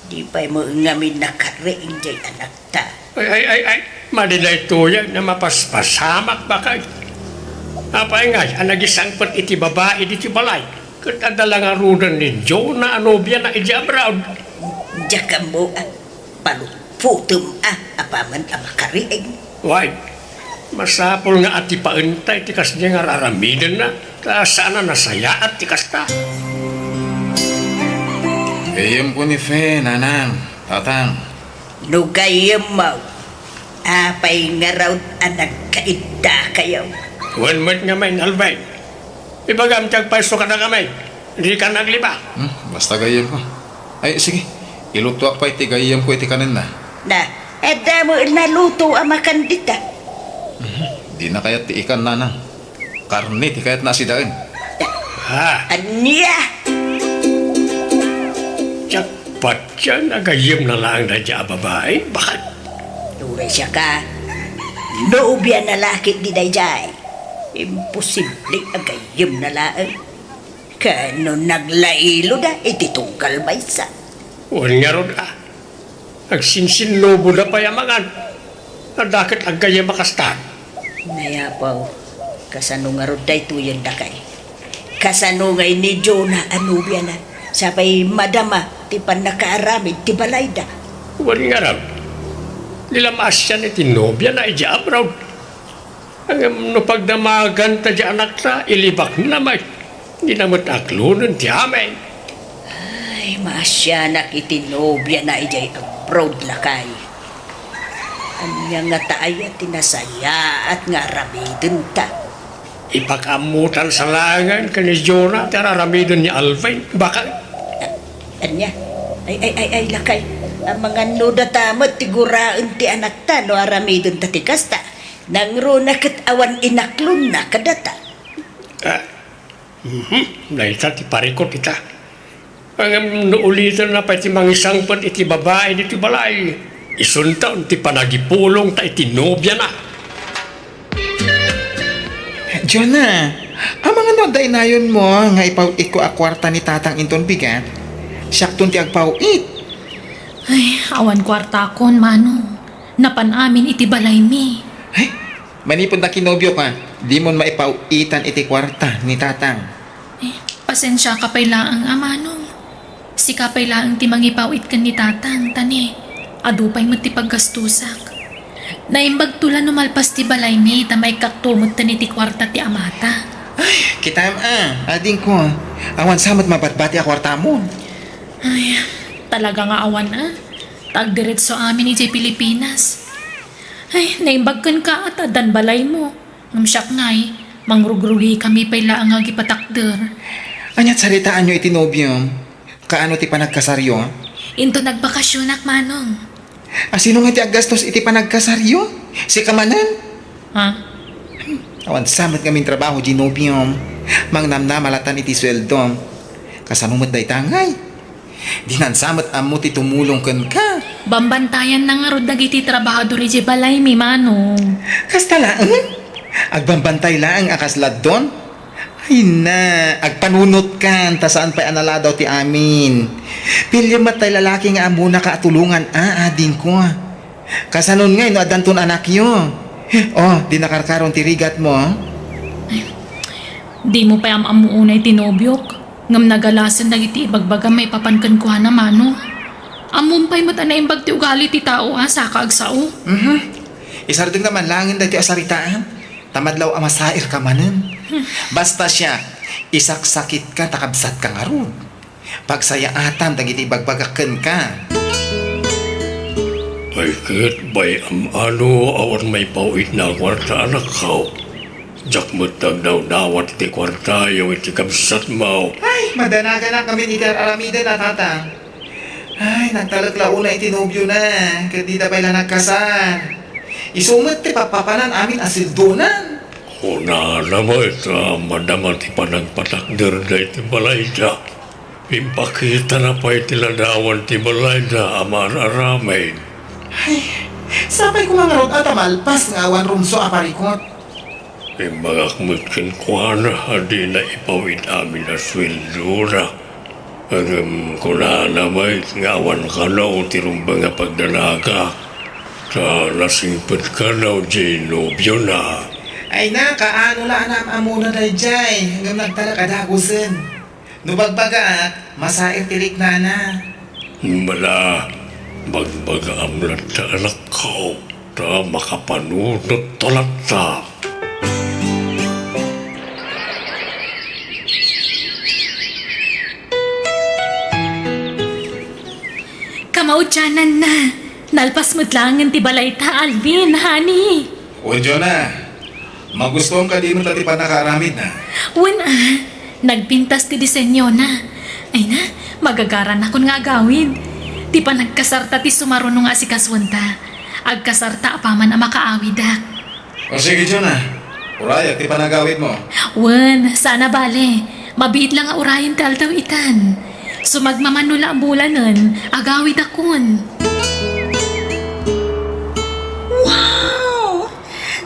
Di pa'y mo ngamin nakariing jay anak ta. Ay, madilay tuyag na mapaspasamak bakay. Apay nga, ang nagisangpat iti babae iti balay. Katadala nga rudan ni Joe na anobya na ijabraw. Diyak ka mo paluputum apaman makariing. Why? Masapol nga ati paentay tikas niya nga raramidan na. Ta sana nasaya at tikas ta. Gayam ko ni Fe, nanang, tatang. Nugayam mo. Apay nga raw anak kaida kayo. One month nga may nalbay. Ibagam tiyag paiso ka na kamay. Hindi ka nagliba. Basta gayam ko. Ay, sige. Iluto pa iti gayam ko iti kanin na. Na, edda mo naluto ang makandita. Di na kayat ti ikan nanang. Karne ti kayat nasidaan. Ha? Anya! Jackpot siya. Nagayim na lang na dya babae. Bakit? Turay siya ka. Nobya na laki di dayjay. Imposible agayim na lang. Kano naglailo da, ititungkal ba isa? Huwag nga ron Nagsinsinlobo na payamangan. Nadakit ang kaya makastan. Nayapaw, kasano nga ron day tuyan da kay. Kasano ngay ni Jonah anubya na. Sabay madama, ti pan nakaaramid, ti balay da. Huwag nga ron. Nilamas siya ni tinobya na ijabraw. Ang pagdamagan ta dya anak ta, ilibak na may. Hindi na mataklunan ti amay. Ay, maasyanak itinobya na ijay abroad lakay. Anya nga taay at tinasaya at nga ramidin ta. Ipakamutan sa langan ka ni Jonah, tararamidon ni Alvin. Baka, Anya, ay lakay. Ang mga nuda tamot tiguraan ti anak ta no aramidin ta tikas ta. Nang runak at awan inaklon na kadata. Naita ti parikot kita. Ang naulitan na pa iti mangisang pan iti babae iti balay. Isuntaon ti panagipulong ta iti nobya na. Jonah, ang mga noday na yun mo nga ipawit ko a kwarta ni tatang inton bigat. Siyakton ti agpawit. Ay, awan kwarta kon, manong. Napanamin iti balay mi. Ay, manipon na kinobyo ka. Di mo maipawitan iti kwarta ni tatang. Pasensya ka pa'y laang amanong. Si kapay laang ti mangipawit kan ni tatang, tani. Adupay mo ti paggastusak. Naimbag tula numalpas ti balay mi, tamay kaktumot tani ti kwarta ti amata. Ay, kitam ading ko. Awan samat mabatbati a kwarta mo. Ay, talaga nga awan Tagdiretso amin iti Pilipinas. Ay, naimbagkan ka at adan balay mo. Namsyak ngay, mangrugruhi kami pa'y laang agipatakder. Anyat saritaan nyo iti nobyom. Kaano ti panagkasaryo? Into nagbakasyonak, manong. Sino nga ti aggastos iti panagkasaryo? Si Kamanan? Ha? Awan samat kaming trabaho di nobyom. Mangnamna malatan iti sweldo. Kasanumot day tangay. Dinan samat amo ti tumulong ken ka. Bambantayan na nga rod dagiti trabahador iti balay mi, manong. Kasta laang? Agbambantay laang akaslad doon? Ay na, agpanunot kan, ta saan pa'y anala daw ti amin. Pilyo matay lalaki nga amo na kaatulungan, ading ko. Kasanon ngay, no adanton anak yo. Oh, di nakarkaron ti rigat mo. Di mo pa amuunay tinobyok. Ngam nagalasan na iti ibagbaga may papankan ko na mano. Amumpay mo na imbag ti ugali ti tao sa kaagsao. Isardeng naman langin dati asaritaan. Tamadlaw amasair ka manen. Basta siya, isaksakit ka, takabsat ka nga ron. Pagsayaatan, dagiti bagbagaken ka. Ay ket bay ano awan may pauit na kwarta anak kao. Jak mo tagdaw-dawat ti kwarta yung iti kabsat mo. Ay, madanaga na kami ni Dar Aramida na tatang. Ay, nagtalaglauna itinobyo na. Kadita pa ilan nagkasal. Isumat ti papapanan amin asildonan. Una naman ito, madaman ti panagpatakder na iti balay da. Pimpakita na pa iti ladawan ti balay da, aman aramay. Ay, sapay ko mga rod at amalpas nga awan rumso aparikot. Magakmutkin ko na, di na ipawid amin na swildura. Kuna naman, ngawan ka na o tirumbang nga pagdalaga. Sa nasingpit ka na o nobyo na. Ay na, kaano la anam amuna na jay. Hanggang nagtala kadagusin. Nubagbaga masair tirik na na. Mala, magbaga amlat sa anak ko. Ta makapanunot talata. Kamaudyanan na. Nalpas mo't lang ang tibalay ta, Alvin, honey. O, Jonah, magustuhan ka di mo tati pa nakaramid na. Wan nagpintas ti disenyo na. Ay na, magagaran akong nga gawin. Di pa nagkasarta ti sumarunong nga si kaswanta. Agkasarta apaman ang makaawidak. O sige, Jonah, uraya ti pa nagawid mo. Wan, sana bale. Mabiit lang nga urayan ti altaw itan. Sumagmamanula ang bulanan, agawid akon. Wow!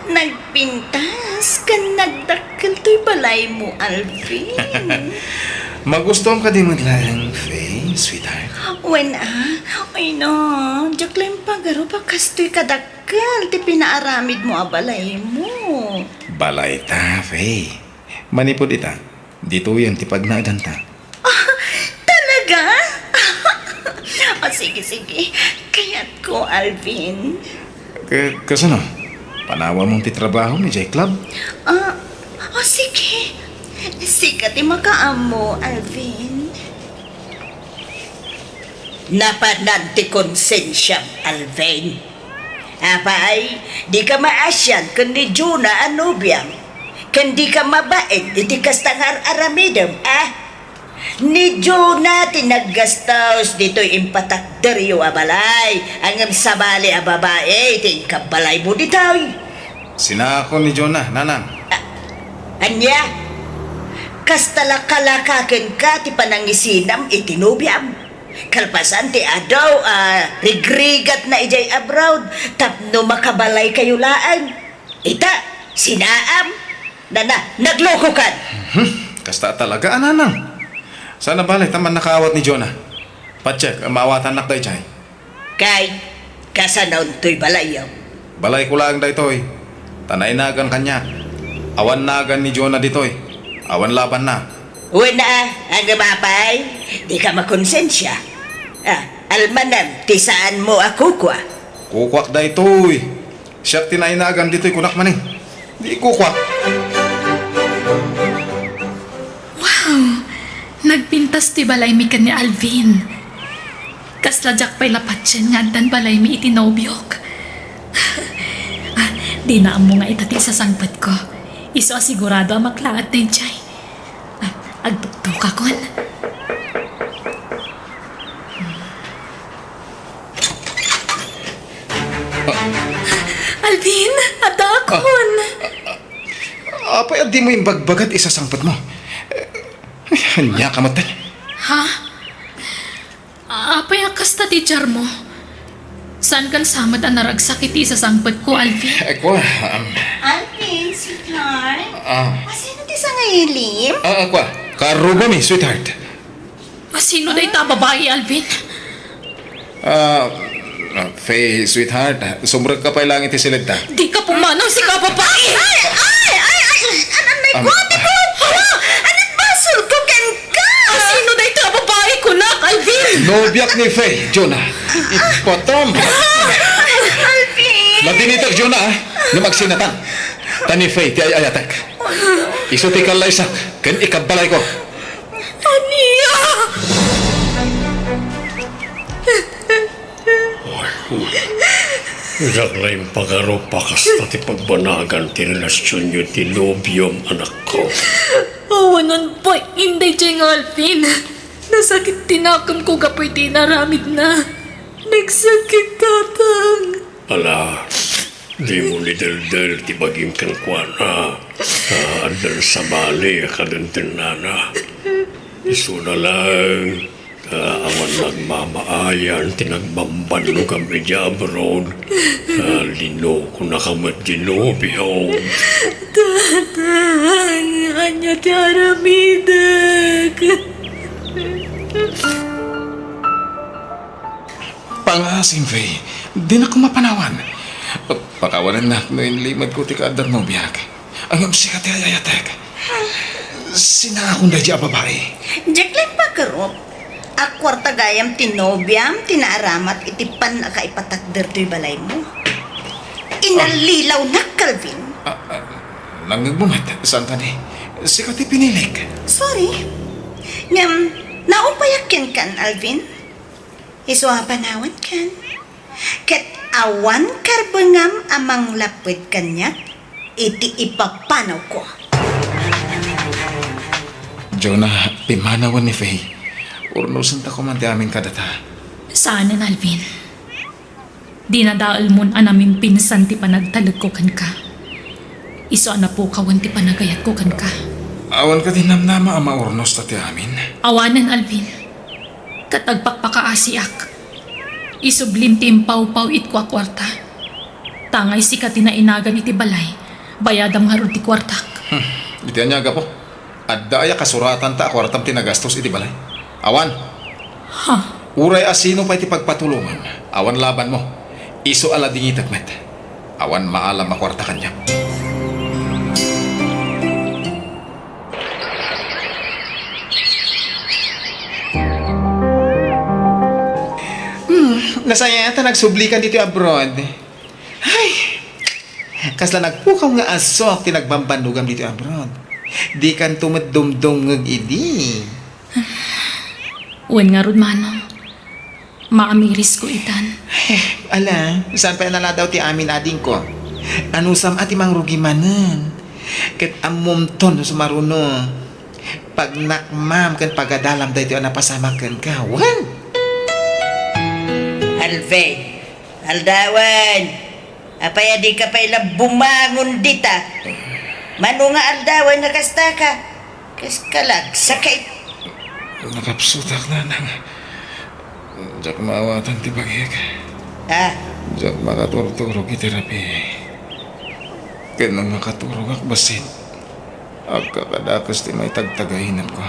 Nagpintas ka nagdakkel to'y balay mo, Alvin. Magustuhan ka di mo lang, Faye, sweetheart. Ay no, diyak lang pagaro pa kasto'y kadakkel, ti pinaaramid mo a balay mo. Balay ta, Faye. Manipod ita, dito yan ti pagnaadan ta. Talaga? O sige, kaya't ko, Alvin. Kasano? Panawa mong ti trabaho ni J Club? Sige. Sikat makaamo, Alvin. Napananti konsensyam, Alvin. Apay, di ka maasyan kun ni Juna anubyang. Kan di ka mabait, iti kastangar aramidam, Ni Juna tinaggastaos dito'y impatakderyo a balay. Angam sabali a babae, iti kabalay mo dito'y. Sinako ni Jonah, nanang. Anya, kastalakalakaken ka ti panangisinam itinubyam. Kalpasan ti adaw, rigrigat na ijay abroad, tapno makabalay kayo laan. Ita, sinaam, nagloko kan. Kasta talaga, nanang. Sana balay, taman nakaawat ni Jonah. Pacheck, maawatan nak day chay. Kay, kasanaw to'y balayaw. Balay ko lang day toy. Tanay nagan kanya. Awan nagan ni Jonah ditoy. Awan laban na. Wala, ang mapay, di ka makonsensya. Almanam, tisaan mo ako kwa. Kukwak day toy. Siya tinay nagan ditoy kunak maning. Di kukwak. Nagpintas ti balay mi kan ni Alvin. Kasladyak pa'y lapatsin nga dan balay mi itinobyok. Di na amo nga itati sa sangpat ko. Iso asigurado ang maklaat na jay. Agtuktok akon. Alvin, adakon. Apay, di mo yung bagbagat isa sangpat mo. Hanya ka matay. Ha? Apay akas ta teacher mo? Saan kan samad ang naragsakit sa sangpat ko, Alvin? Ako, Alvin, sweetheart. Sino ti sa ngayilim? ako, karuba mi, sweetheart. Sino na ita babae, Alvin? Faye, sweetheart, sumrag ka pa lang iti silid ta. Di ka pumanaw si ka babae! Anan may kwate ko! Anan basul ko ken ka! Nobyak ni Faye, Jonah. Ipotom. Ladinitak, Jonah, ah. Na magsinatan. Tani Faye, ti ayatek. Iso ti kalaysa, ken ikabalay ko. Ania! Naglay pagaro pakasta ti pagbanagan ti relasyon nyo ti nobyom anak ko. Awanan po, hindi dyan Alvin. Nasakit tinakam ko kapoy tinaramid na. Nagsakit tatang. Ala, di mo ni Del ti bagim kan kuana. Adal sa bali kadantin nana. Iso na lang. Awan nagmamaayan, tinagbamban no kami di abroad. Lino ko na kamat ginobyo. Tatang, anya ti aramidak. Pangasim, Faye. Di na ko mapanawan. Pakawanan na no limad ko ti kaadar no biyak. Ang sikat ti ayatek. Sina akong da di babae. Jack pa karop. Akwarta gayam tinobyam, tinaaramat, itipan na kaipatakder to'y balay mo. Inalilaw na, Calvin. Nanggagbumat. Saan ka ni? Sikat ti pinilik. Sorry. Ngam, naupayakyan kan, Alvin. Iso panawan kan. Kat awan karbangam amang lapit kanyak, iti ipapanaw ko. Jonah, pimanawan ni Faye. Urnusan ta ko man ti aming kadata. Saanan, Alvin? Dinadaal mon anaming pinsan ti panagtalag ko kan ka. Iso na po kawan ti panagayat ko kan ka. Awan ka din namnama ang maurnos ta ti amin. Awanan, Alvin. Katagpakpakaasiak. Isublim ti impaw-paw it kwa kwarta. Tangay sikat ti nainagan iti balay. Bayadam nga ron ti kwartak. Iti anyaga po. Adda kasuratan ta kwartam tinagastos iti balay. Awan. Ha? Uray asino pa iti pagpatulungan. Awan laban mo. Iso ala dingitak met. Awan maalam makwarta kanya. Nasaya yata nagsublikan dito abroad. Ay, kasla nagpukaw nga asok tinagbambanugam dito abroad. Di kan tumadumdum ng idi. Uwan nga ron, manong. Maamiris ko itan. Ala, saan pa nala daw ti amin ading ko? Anusam ati mang rugi manen. Ket amumton sumaruno. Pag nakmam kan pagadalam da ito napasamakan ka. Wan! Alvin, aldawan. Apaya di ka pa ilang bumangon dita. Mano nga aldawan na kasta ka. Kaskalag, sakay. Nakapsutak na nang. Diyak maawatan ti bagik. Ah, Diyak makaturturog iterapi. Kanang makaturog ak basit. Agkakadakas ti may tagtagahinan ko.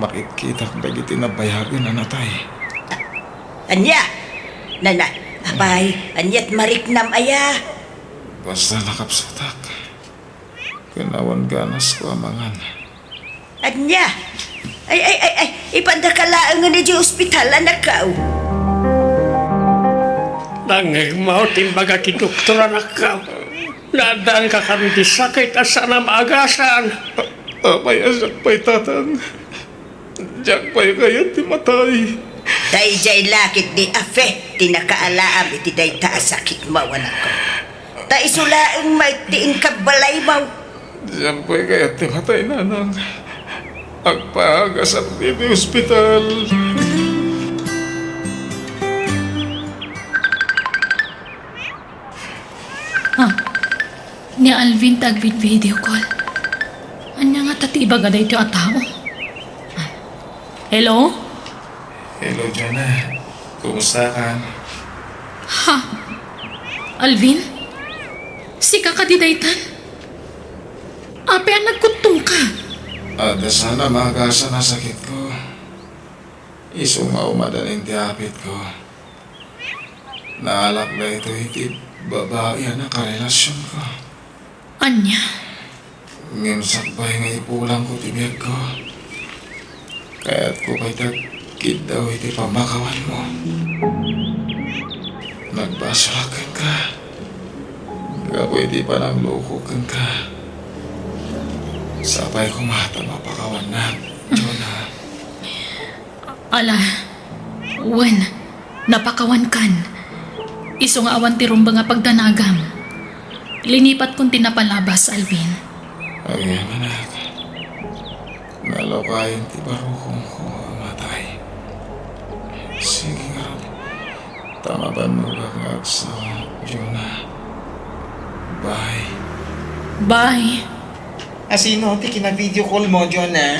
Makikita k dagiti na bayagan na natay. anya. Nana, abay, anyat mariknam aya. Basta nakapsutak. Kanawan ganas ko amangan. Anya. Ay, ipandakalaan nga na di ospital, anak ka. Nangigmaw timbaga ki doktor anak ka. Nadaan ka kami di sakit at sana maagasan. Amay asak pa'y tatang. Diyak pa'y kayat ti matay. Dayjay lakit di afe, tinakaalaam iti day taasakit mo, anak ko. Ta isulaang may tiin kabalay mo. Diyan pa'y kayat ti matay nanang. Agpahagasap di ospital. Ni Alvin tagvid video call. Anya nga tati ibaga da ito atao. Hello? Hello, Jonah. Kumusta ka? Ha? Alvin? Sika ka di daytan? Ape ang nagkutong ka. Ada sana makakasa na sakit ko. Isungaw madaling tiapit ko. Naalak na ito iti babae na karelasyon ko. Anya? Ngimsak ba nga ipulang ko tibiyag ko. Kaya't ko kay tagkid daw iti pamakawan mo. Nagbasurakan ka. Gapo iti pananglukukan ka. Sapay ko mata mapakawan na, Jonah. Ala, wen, napakawan kan. Iso nga awan ti rumba nga pagdanagam. Linipat kong tinapalabas, Alvin. Again, anak. Nalokayin ti barukong ko matay. Sige nga. Tama ba mo kakag sa Jonah? Bye. Bye. Asino, ti kina-video call mo, Jonah?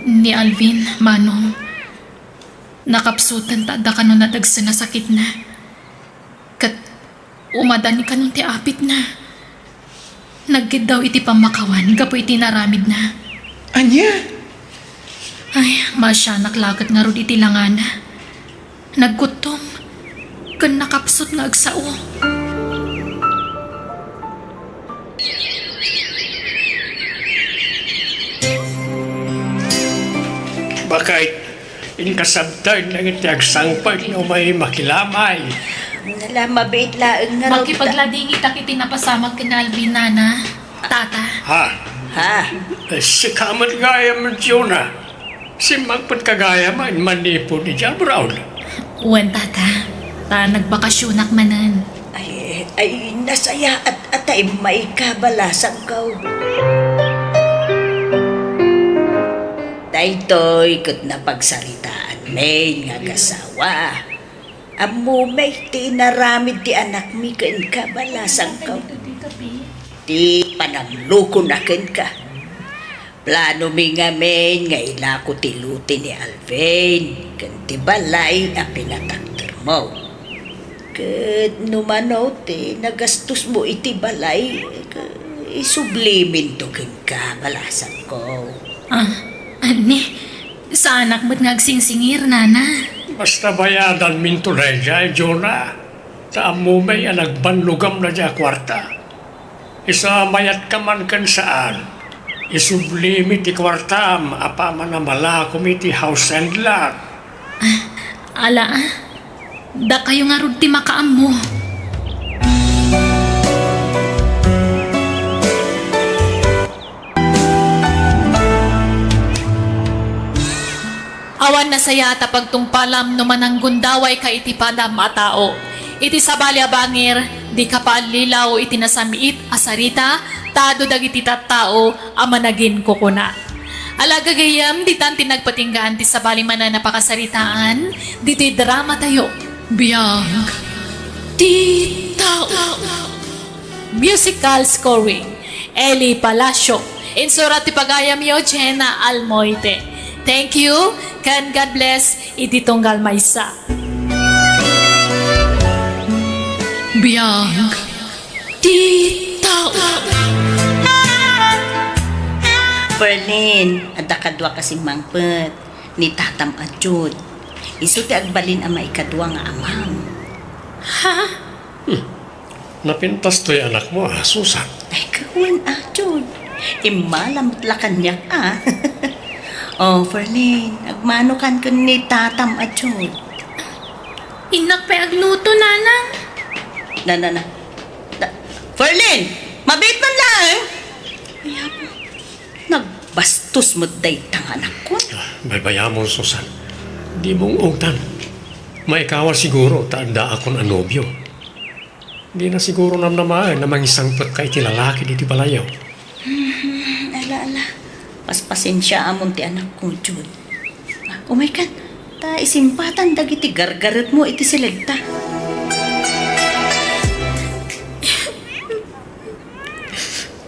Ni Alvin, Manong. Nakapsutan ta da kanon na dagsa na sakit na. Kat umadan ni kanon ti apit na. Naggid daw iti pamakawan, gapo iti naramid na. Anya? Ay, masya naklagat nga rod iti langan. Naggutom. Kan nakapsot nga agsao. Bakit inkasabtan lang iti agsangpag na may makilamay. Nala, mabait laeng nga raw. Makipaglading itak iti napasamag kina Alvin, nana. Tata. Ha? Ha? Si kamat gaya mo, Jonah. Si magpat kagaya man manipo ni John Brown. Uwan, tata. Ta nagbakasyonak manan. Ay, nasaya at atay may kabalasang kaw. Daytoy, kat na pagsaritaan may nga kasawa. Amo may tinaramid ti anak mi ken kabalasang kaw. Ti panagluko na ken ka. Plano mi nga men nga ilako ti luti ni Alvin. Ken ti balay a pinatakter mo. Ket numanaw ti nagastos mo iti balay. Isublimin to ken kabalasang ko. Ani, sa anak mo't ngagsingsingir, nana. Basta bayadan min tulay dyan, Jonah. Taan mo may nagbanlugam na dyan kwarta. Isa mayat ka man kan saan. Isublimit ti kwartam, apa man na malakom iti house and lot. Ala, da kayo nga rod ti makaam mo. Awan na saya pagtungpalam no manang gundaway ka iti padam a tao. Iti sabalya bangir, di ka paalilaw iti nasamiit asarita, tado dagiti tattao amanagin ko kuna. Alagagayam, di tan tinagpatinggaan ti sabali man na napakasaritaan, di ti drama tayo. Biyag, ti tao. Musical scoring, Eli Palacio. Insurat ti pagayam yo, Jenna Almoite. Thank you, can God bless, iti tunggal maysa. Biyag, ti tao. Berlin, ada kadwa kasing mangpet, ni tatam adjud. Isu ti agbalin ama ikadwa nga amang. Ha? Napintas to'y anak mo, Susan. Ay, kawan adjud. Imalam tlakanyak Oh, Ferlin, agmano kan kun ni tatam adjud. Inak pa agluto, nanang. Na. Ferlin, mabait man lang. Kaya po, nagbastos mo day tang anak ko. Baybaya mo, Susan. Di mong ugtan. Maikawa siguro, tanda akong anobyo. Di na siguro namnamaan na mangisangpot kay ti lalaki di ti balayaw. Ala. Paspasensya amon ti anak ko, Jud. Umay kan, ta isimpatan dagiti gargaret mo iti silegta.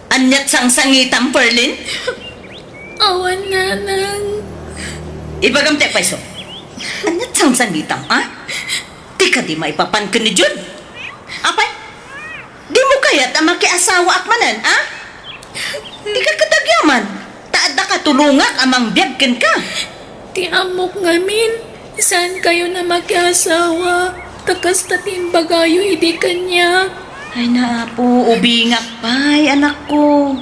Anyat sang sangitam, Perlin? Awan, nanang. Ibagam te paiso. Anyat sang sangitam, ha? Di ka di maipapan ka ni Jud. Apay? Di mo kaya't ang makiasawa akmanan, ha? Di ka katagyaman. Taada ka tulungak amang biyagkan ka. Ti amok ngamin. Saan kayo na mag-asawa? Takas tatim bagayo idi kanya. Ay na po, ubingak pa'y anak ko.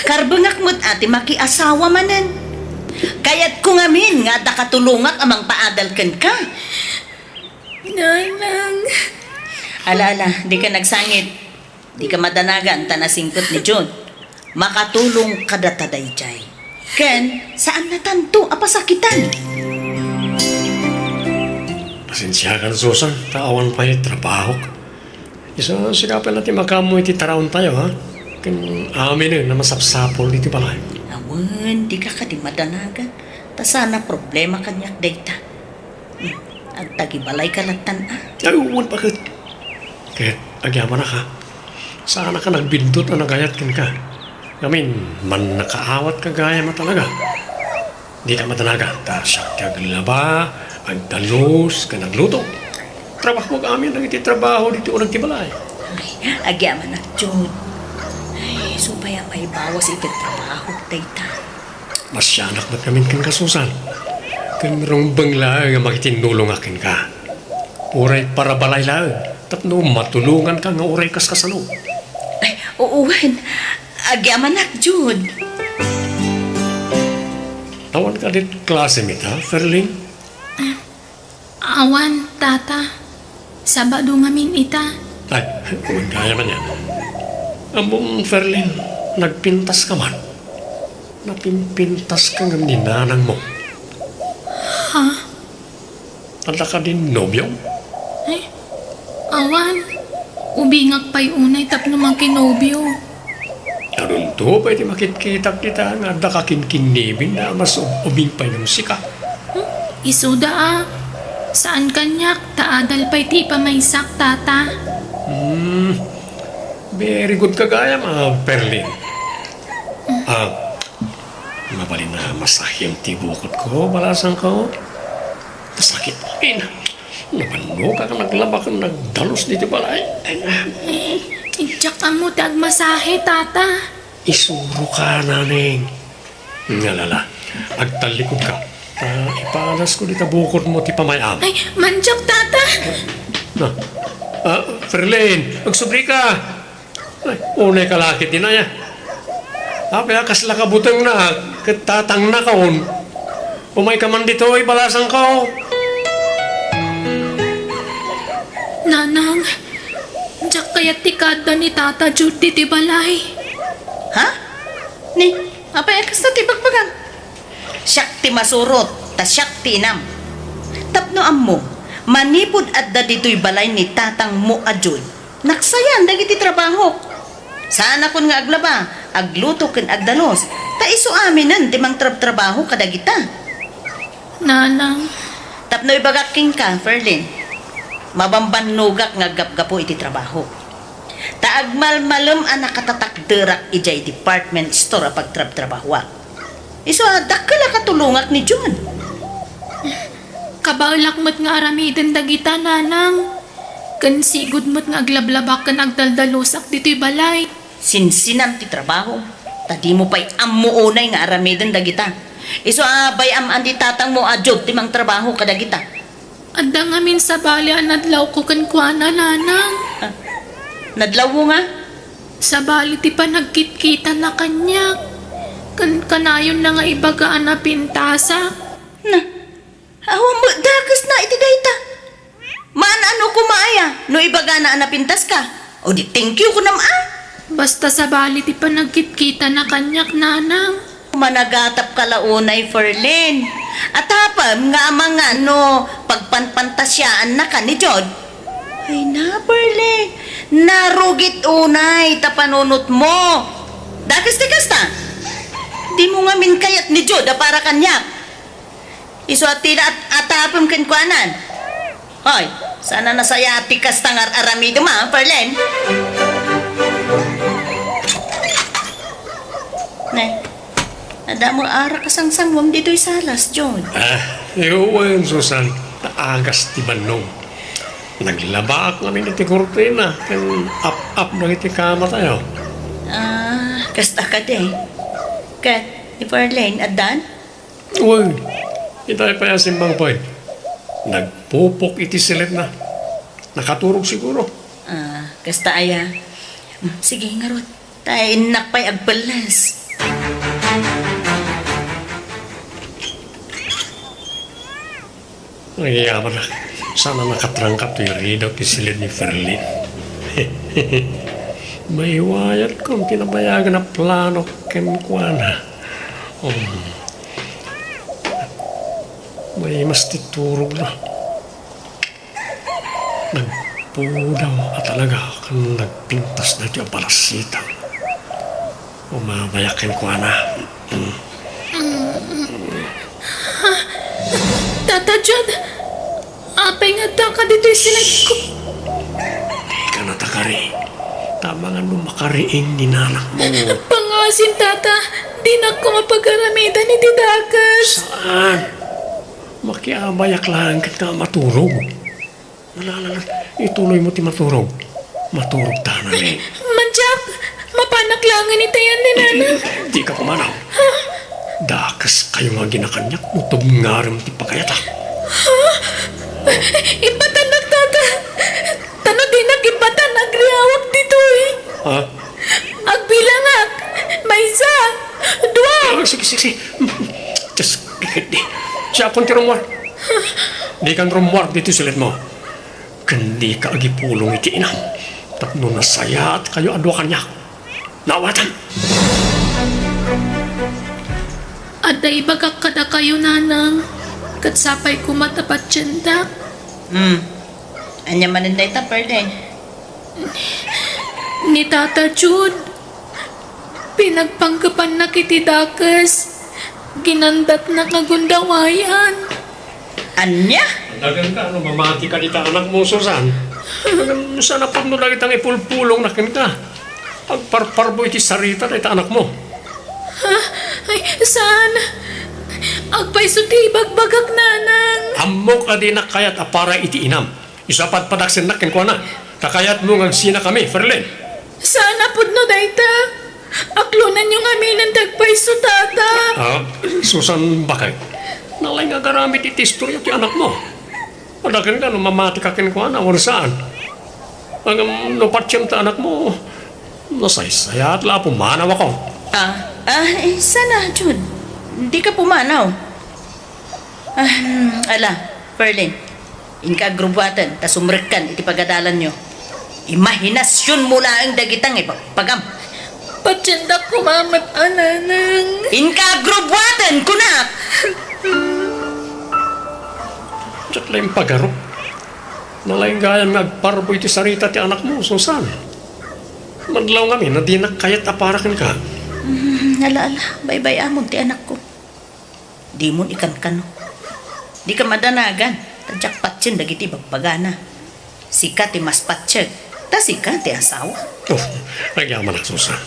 Karbangak mo't ati makiasawa manan. Kaya't kung amin nga nakatulungak amang paadalkan ka. Nanang. Ala, di ka nagsangit. Di ka madanagan tanasingkot ni John. Makatulong kada taday jay. Ken, saan na tanto apasakitan? Pasensya ka na, Susan. Tawan pa yung trabaho. Isa, sikapin natin makamoy ti taraon tayo, ha? Kan amin na masapsapol dito balay. Awan, di ka di madanagan. Ta sana problema kanyak data. Ang tagibalay ka latan Ay, uwan, bakit? Kahit agyaman na ka. Sana ka nagbindot na nagayat ka. Gamin, man nakaawat ka gaya mo talaga. Di ka matanaga. Ta siya kaglaba, agdalos, ka nagluto. Trabaho ka amin lang iti trabaho dito o nagtibalay. Ay, agyaman na, Jud. Ay, supaya may bawas iti trabaho, data. Masyanak ba't kami kan kasusan? Kan merong bangla nga makitinulong akin ka. Uray para balay lang. Tapno matulungan ka nga uray kas kasano. Ay, uuwan. Agyaman na, Jud. Tawan ka dit classmate ha, Ferling? Awan, tata. Sabado ngamin ita. Ay, uwan kaya man yan. Among Ferling, nagpintas ka man. Napimpintas ka nga ninanang mo. Ha? Tanda ka din nobyo? Ay, awan. Ubingak pa'y unay tapno mang kinobyo. Karun to, pwede makikita kita nga da kakinkinibin na mas ubing pa ng sika. Isuda Saan kanyak? Taadal pa'y ti pa may sak, tata. Very good kagaya mga Perlin. Mabalin na masahim ti bukod ko, balasan ko. Masakit rin. Nabalo ka naglaba ka nagdalos dito balay. Tijak mo tag masahe, tata. Isuro ka, naneng. Ngalala, agtalikod ka. Ipalas ko dito bukod mo ti pamayam. Ay, manjak, tata. Perlin, magsubri ka. Ay, unay kalakit din na yan. Apay, kasla ka butang na, katatang na kaon. Umay ka man dito, ibalasan ka. Nanang, jak kaya tikada ni Tata Judy ti balay. Ha? Ni, apay akas na tibagbagan. Siyak ti masurot, ta siyak ti inam. Tapno ammo, manipod adda dito'y balay ni tatang mo adjun. Naksayan, dagiti trabaho. Saan akon nga aglaba, agluto ken agdalos. Ta iso aminan timang trabaho kadagita. Nanang, Tapno ibagaking ka, Ferlin. Mabambanugak nga gapgapo iti trabaho. Taagmalmalem ang nakatatakderak ijay department store pag trabahuak. Iso dakala katulungak ni John. kabalak mo't nga aramiden dagita, nanang. Kansigod mo't nga aglablabak kan agdaldalusak dito'y balay. Sinsinam ti trabaho. Tadi mo pa'y ammo unay nga aramiden dagita. Iso bayam ang di tatang mo adjog timang trabaho kadagita. Adda ngamin sa bali anadlaw ko kan kuana, nanang. Nadlaw mo nga? Sa bali ti pa nagkitkita na kanyak. Kanayon na nga ibagaan na pintasa. Na, awan mo, dagas na iti dayta. Maan ano kumaaya, no ibaga na anapintas ka. O di thank you ko naman. Basta sa bali ti pa nagkitkita na kanyak, nanang. Managatap ka launay, Ferlin. At hapam nga mga pagpanpantasyaan na ka ni Jod. Ay na, Ferlin. Narugit unay, tapanunot mo. Dagas-dagas ta. Di mo nga min kayat ni Jod para kanyak. Iso at tila at hapam kinkwanan. Hoy, sana nasaya tikas tangar aramido ma, Ferlin. Nay. Ada mo ara kasangsangwam dito'y salas, John. Iuwan, Susan. Naagas ti banong. Naglaba ako namin iti kurtina. Kan up na iti kama tayo. Kasta ka de. Kat, ni Farlane, adan? Uy, itay pa yasin bang poy. Nagpupok iti silit na. Nakaturog siguro. Kasta aya. Sige, ngarot. Tayo nakpay agbalas. Ay, yaman na. Sana nakatrangkap to yung readout ni silid ni Ferlin. May wayat kong pinabayagan na plano kenkwana. May mas titurog na. Nagpudaw at talaga kan nagpintas na ito ang palasita. Umamayakin ko na. Tata Jud, apay nga ta ka dito silid ko. Di ka natakari. Tama nga nung makariing dinanak mo. Pangasin, tata. Di na ko mapag-aramidan ni Tidakas. Saan? Makiabayak lang kita maturog. Nalala, ituloy mo ti maturog. Maturog ta na eh. Manjak, mapanak lang ni tayan ni Nana. Di ka pumanaw. Dakas kayo nga ginakanyak. Utob nga rin ti pagkayata. Ipatanak, tata. Tano din nag-ipatanak riyawak dito eh. Ha? Agbilangak. May isa. Dua. Sige. Just dikit di. Siya akong tirumwar. Di kang rumwar dito silit mo. Kandi ka agipulong iti inam. Tapno nasaya at kayo adwa kanya. Nawatan. Ada ibagak kada kayo, Nanang. Katsapay ko matapat tiyenda. Anya maninday ta, Perlin. Ni Tata Jud. Pinagpanggapan na kiti Dakas. Ginandat na kagundawayan. Anya? Dagan ka, mamati ka dita anak mo, Susan. Sana po no lagi tang ipulpulong na ka. Agparparbo iti sarita na ita anak mo. Ay, saan? Agpay suti bagbagak, Nanang. Amok adi na kayat apara iti inam. Isapat padaksin na ko na. Kakayat mo ng sina kami, Ferlin. Sana pud no dayta. Aklunan yung amin ng dagpay su, tata. Susan, bakit? Nalay nga garamit iti istorya ti anak mo. Padakin ka, mamati ka ko na, or saan? Ang napatsiyam ta anak mo, nasaysaya at la pumanaw ako. Sana, Jud. Hindi ka pumanaw. Ala, Perlin. Inka grubwatan, tas umrekan iti pagadalan nyo. Imahinasyon mo lang ang dagitang ipagpagam. Patsenda ko, mamat, Nanang. Inka grubwatan, kunak! Diyak lang pagaro. Nalay gayam nagparbo iti sarita ti anak mo, Susan. Madlaw kami, na di nakayat aparakan ka. Ala, bye-bye amon ti anak ko. Di mo ikan kano. Di ka madanagan. Tadyak patsin dagiti bagpagana. Sika ti mas patsyag. Ta sika ti asawa. Nagyaman ak, Susan.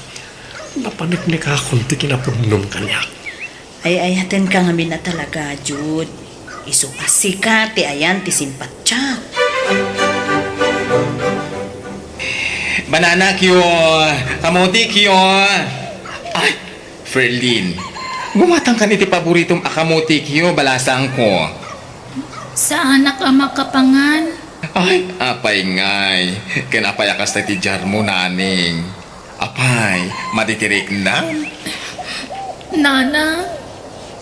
Napaniknik akong ti kinapumnom kanya. Ay hatin ka nga na talaga, Jud. Isupasika ti ayan ti simpatyak. Banana kyo, kamote kyo. Ay, Ferlin. Gumatang ka ni ti paboritong akamote kyo, balasang ko. Sa anak ama kapangan. Ay, apay ngay. Kinapayakas na ti jar mo, naning. Apay, maditirik na. Nana,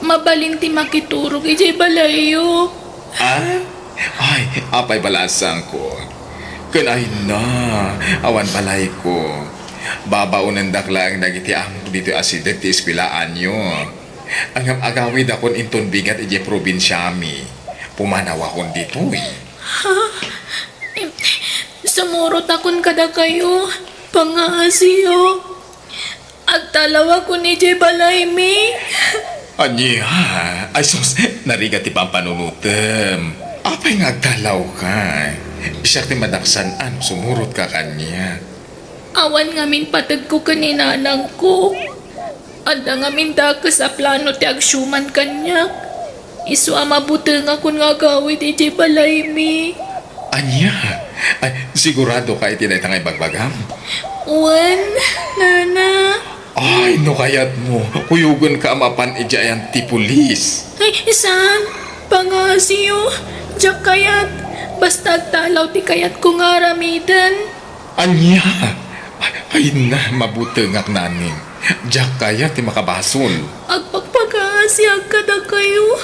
mabalin ti makiturog ijay balayo. Ay, apay balasang ko. Kanay na, awan balay ko. Babaunan daklang dagiti amok dito asidet ti ispilaan nyo. Ang agawid akon inton bigat ije probinsyami. Pumanaw akon dito eh. Sumurot akon kada kayo. Pangasiyo. Agtalawa ko ni Jay Balaymi. Anya, ay sus, narigat ti pampanunutem. Apay nga agdalaw ka. Siya ti madaksan ano, sumurot ka kanya. Awan ngamin patag ko kaninanang ko. Ada ngamin dakas sa plano ti agsyuman kanyak. Isu amabuti nga kun nga gawid iti Balaymi. Anya, ay sigurado ka iti na itangay bagbagam. Wan, Nana. Ay, no kayat mo. Kuyugon ka mapan ijayan ti pulis. Ay, isan. Pangasiyo. Diyak kayat. Basta agtalaw ti kayat ko nga ramidan. Anya, ay na, mabuti ngak naning. Diyak kaya ti makabasol. Agpagpagasiag kada kayo.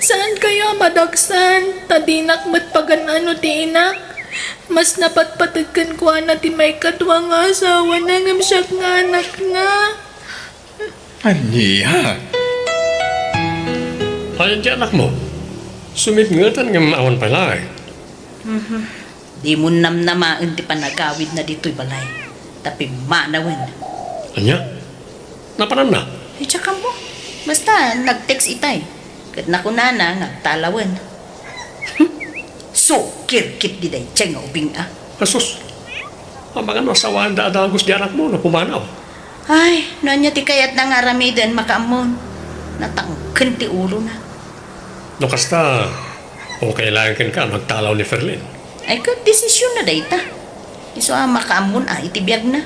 Saan kaya madagsan? Tadinak matpaganano ti inak. Mas napatpatagkan ko na ti may katwa nga asawa na ngam siya nga anak nga. Anya? Ay, di anak mo. Sumit-ngatan ng awan pala eh. Di mo namnamaan ti panagawid na dito'y balay. Tapi manawan. Anya? Napanan na? Ay, tsaka mo. Basta, nag-text itay. Kat na kunana, nagtalawan. So, kirkit di day, tiyang ubing ah. Asus. Ang mga nasawaan daadagos di anak mo na pumanaw. Ay, nanya ti kayat na nga ramidan makaamon. Natangken ti ulo na. No kasta, okay lang ka magtalaw ni Ferlin. Ay, kat desisyon na day ta. Iso makaamon itibiyag na.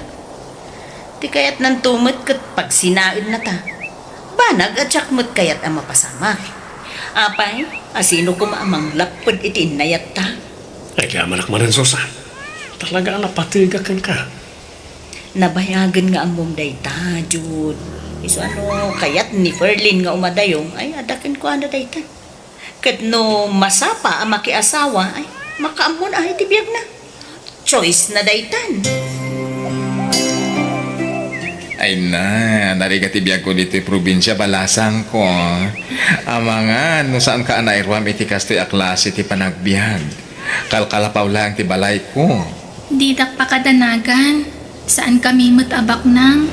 Ti kayat nan tumot kat pag sinaid na ta. Banag at sakmot kayat ang mapasama. Apay, asino ko maamang lapod iti inayat ta. Ay, kaya manak manan Susan. Talaga napatigakan ka. Nabayagan nga ang mong dayta, Jud. Iso kayat ni Ferlin nga umadayong, ay adakin ko ano dayta. Kat no masapa ang makiasawa, ay makaamon tibiyag na. Choice na daytan. Ay na, narigatibiyag ko dito'y probinsya, balasang ko. Ang mga, no saan ka anairwam iti kasto'y aklas iti panagbiag. Kalkalapaw lang ti balay ko. Didak pa kadanagan. Saan kami matabak nang?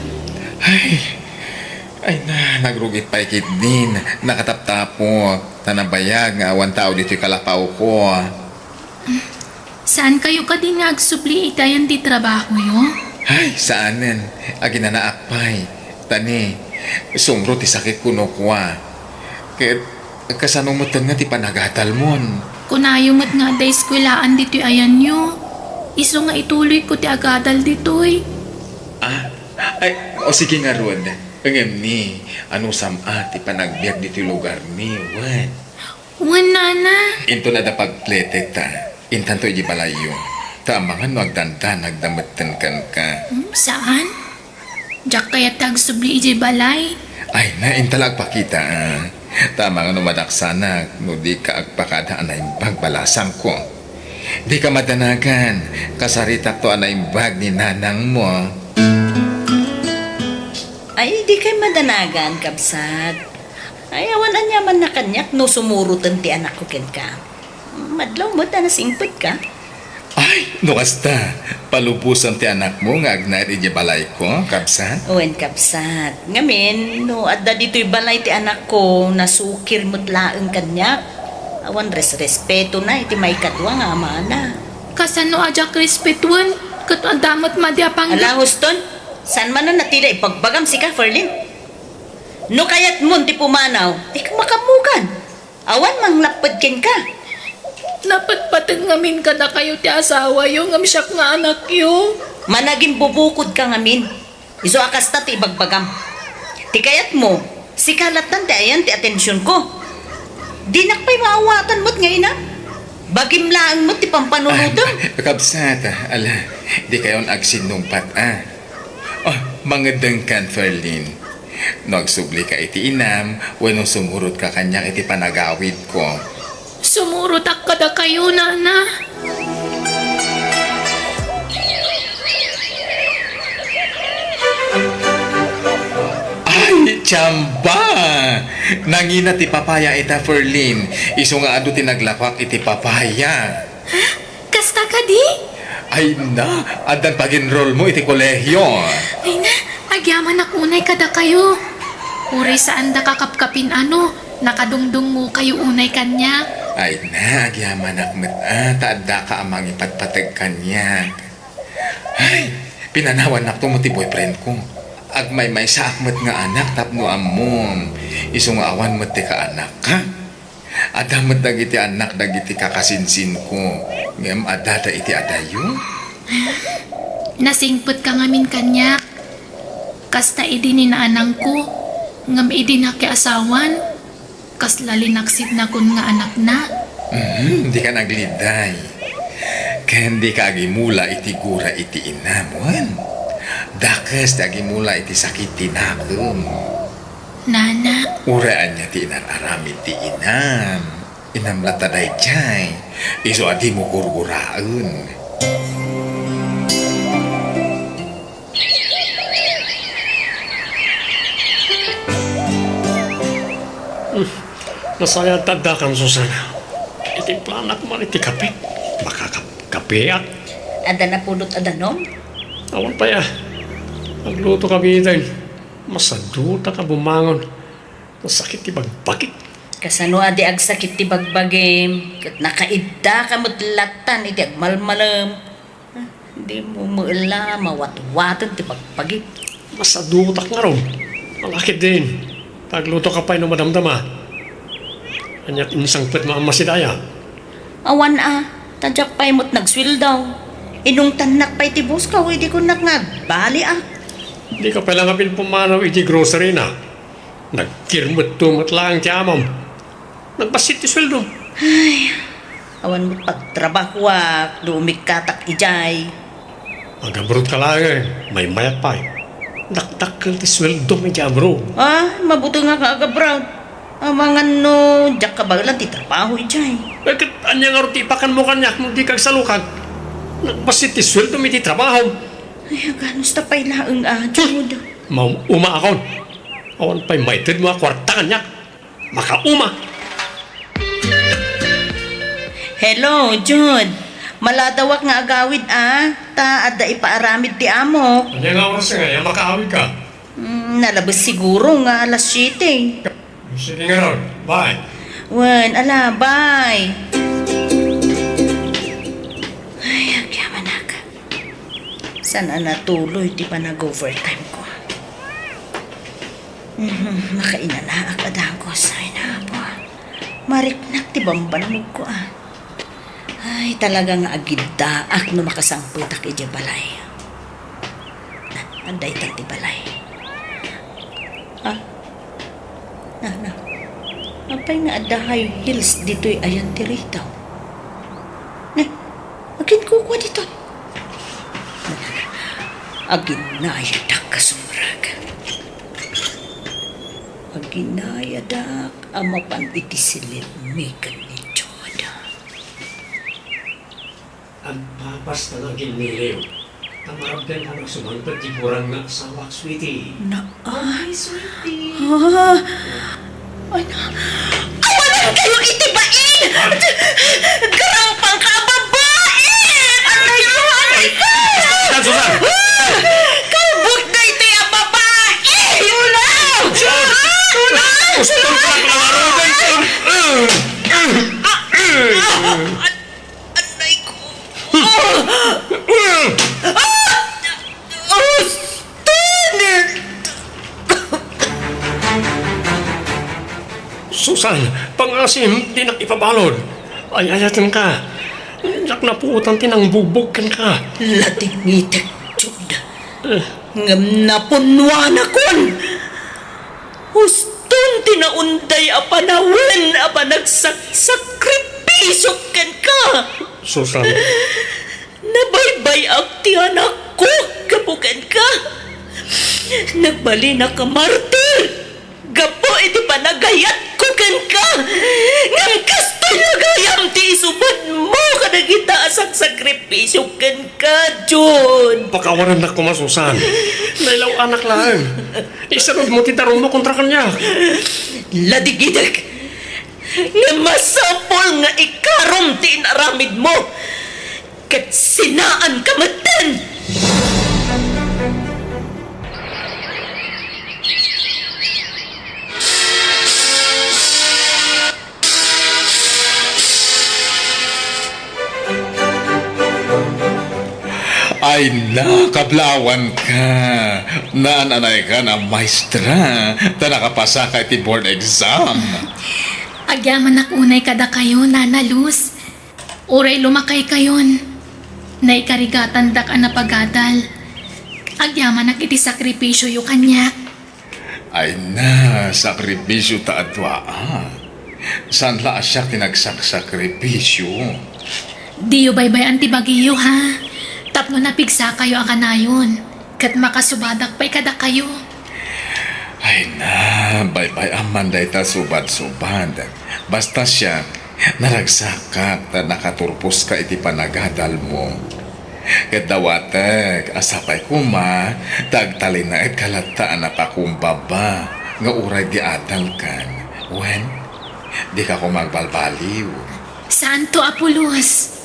Ay na, nagrugit pa ikit din. Nakataptapo, tanabayag nga awan tao dito'y kalapaw ko. Saan kayo ka din nga agsubli itayan di trabaho yo? Ay, saanen? Aginanaakpay. Tani, sumro ti sakit kuno kwa. Kaya kasanumutan nga ti panagatal mon. Kunayo mat nga day skwelaan dito'y ayan nyo. Iso nga ituloy ko ti agadal dito'y. Ay, o sige nga Rod. Ngem ni, ano sama ti panagbiag dito'y lugar ni, wan. Wan nana. Into na da pagpletek ta. Intanto iji balayo. Tamangan no agdanda nagdamatan kan ka. Saan? Diyak kaya tagsubli iji balay. Ay na, intalag pakita. Tamangan no madaksanak, no di ka agpakadaan na imbag balasang ko. Di ka madanagan, kasarita to na imbag ni nanang mo. Ay, di kay madanagan, kabsat. Ay, awan anyaman na kanyak no sumurutan ti anak ko ken ka. Madlaw mo na singpot ka. Ay, no kasta, palubusan ti anak mo nga agnay iji balay ko, kabsan. Uwen kabsat. Ngamin, no adda dito'y balay ti anak ko, nasukir mo't laeng kanyak. Awan respeto na, iti may kadwa nga amana. Kasano ajak respetuan? Kat adamat madiapang. Ala, Huston, saan man na natila ipagbagam si ka, Ferlin? No kayat mo ti pumanaw, makamugan. Awan mang lapad ken ka. Napatpatag ngamin ka na kayo ti asawa yo, ngam siyak nga anak yo. Managing bubukod ka ngamin. Iso akasta ti ibagbagam. Ti kayat mo, si kalatan ti ayan ti atensyon ko. Di nakpay maawatan mo't ngayon na. Bagim lang mo ti pampanunudam. Kabsat, ala, di kayon agsinumpat Oh, mangedeng kan, Ferlin. Nagsubli ka iti inam, wano sumurot ka kanyang iti panagawid ko. Sumurot ak kada kayo, nana. Ay, tsamba! Nangina ti papaya ita, Ferlin. Iso nga ado ti naglakwak iti papaya. Kasta ka di? Ay na, adan pag-enroll mo iti kolehyo. Ay na, agyaman akunay kada kayo. Uri saan da kakapkapin nakadungdung mo kayo unay kanya. Ay na, agyaman akmet taadda ka amang ipatpatag kanya. Ay, pinanawan na to mo ti boyfriend ko. Agmay-may sa akmet nga anak tapno amom. Iso nga awan mo ti ka anak ka. Adamat dagiti anak dagiti kakasinsin ko. Ngem adada iti adayo. Nasingput ka ngamin kanya. Kasta idi ni naanang ko. Ngam idi na ki asawan. Kas lalinaksit na kun nga anak na. Di ka nagliday. Kaya di ka agimula iti gura iti inamon. Dakas di agimula iti sakit tinakom. Nana, Uraan niya ti inararamid ti inam. Inamlata day jay. Iso adi mo gurguraun. Nasaya tanda kan Susana. Itimpla anak man iti kape. Baka kape at Ada na pulot adanom? awan pa ya. Nagluto kami ito. Masaduta ka bumangon. Masakit ti bagpakit. Kasano adi ag sakit ti bagbagim. Kat nakaidda ka mutlatan iti agmalmalam. Hindi mo maula mawat-watan ti bagpagit. Masadutak nga ron. Malakit din. Tagluto ka pa'y no madamdama. Anyat inisang pwet mo ang masidaya. Awan tadyak pa'y mo't nagswil daw. Inung tanak pa'y tibus ka, hindi ko bali Di ka pala nga pinpumanaw iti grocery na. Nagkirmot tumot lang ti amam. Nagbasit ti sweldo. Awan mo't pagtrabaho lumikatak ijay. Magabrot ka lang eh. May mayat pa eh. Dakdakkel ti sweldo may jabro. Mabuto nga kaagabraw. Mga no, jak ka ba lang ti trabaho ijay. Bakit anya nga ti ipakan mo kanyak mo di kag salukag. Nagbasit ti sweldo may ti trabaho. Ay, ganos ta pa'y laang Jud. Uma akon. Awan pa'y maited mga kwarta kanyak. Makauma. Hello, Jud. Maladawak nga agawid ta adda ipaaramid ti amo. Anya nga oras nga yan makaawid ka. Nalabas siguro nga alas 7. Sige nga ron. Bye. Wen, bye. Ay, agyaman na ka. Sana natuloy di pa nag-overtime ko. Makainala ka dagos. Ay na po. Mariknak ti bambanmog ko Ay, talaga nga agiddaak no makasangpoy tak iti balay. Anday tak ti balay. Apay nga adda high heels dito'y ayan ti ritaw. Agin ko dito. Agin na yadak kasumrag. Agin na yadak amapan iti silid mikan ni Joda. Ang papas na naging niliw. Tamarabdan ka ng sumantad di kurang na sawak, sweetie. Ay, sweetie. Awalan kayo itibain! Garampang ka, babae! Alay ko! Susan! Kalbog na ito yung babae! Ulaw! Gusto ka lang laragan ka! Alay ko! Susan, pangasim, di nakipabalod. Ay, ayatan ka. Yak na puutan tinang bubugkan ka. Latingitek, Jud. Ngam na punwa na kun. Huston tinaunday apanawan apa nagsakripisyo ken ka. Susan, Nabaybay ang ti anak ko, kapukan ka. Nagbali na ka, martir. Gapo, iti panagayat ko kan ka. Ngam kasto nagayam ti isubad mo kadagita asak sakripisyo kan ka, Jud. pakawanan na ko Susan. Nailaw anak lang. Isarod mo titarong mo kontra kanya. Ladigidag. Nga masapol nga ikarom ti inaramid mo. Kat sinaan ka matan. Ay na, kablawan ka. Naananay ka na maestra. Ta nakapasa ka iti board exam. Agyaman unay kada kayo, Nana Luz. Uray lumakay kayon. Naikarigatan dak na pagadal. Agyaman iti sakripisyo yu kanyak. Ay na, sakripisyo ta adwa. Saan la asya kinagsakripisyo? Di yu baybay antibagiyo ha. Tapno napigsa kayo ang kanayon. Kat makasubadak pa'y kada kayo. Ay na, bye-bye aman day ta subad-subad. Basta siya, naragsakak ta nakaturpos ka iti panagadal mo. Ket dawatag, asapay kuma, tagtalinaid kalataan na pakumbaba, nga uray di adal kan. Wen, di ka ko magbalbaliw. Santo Apulos,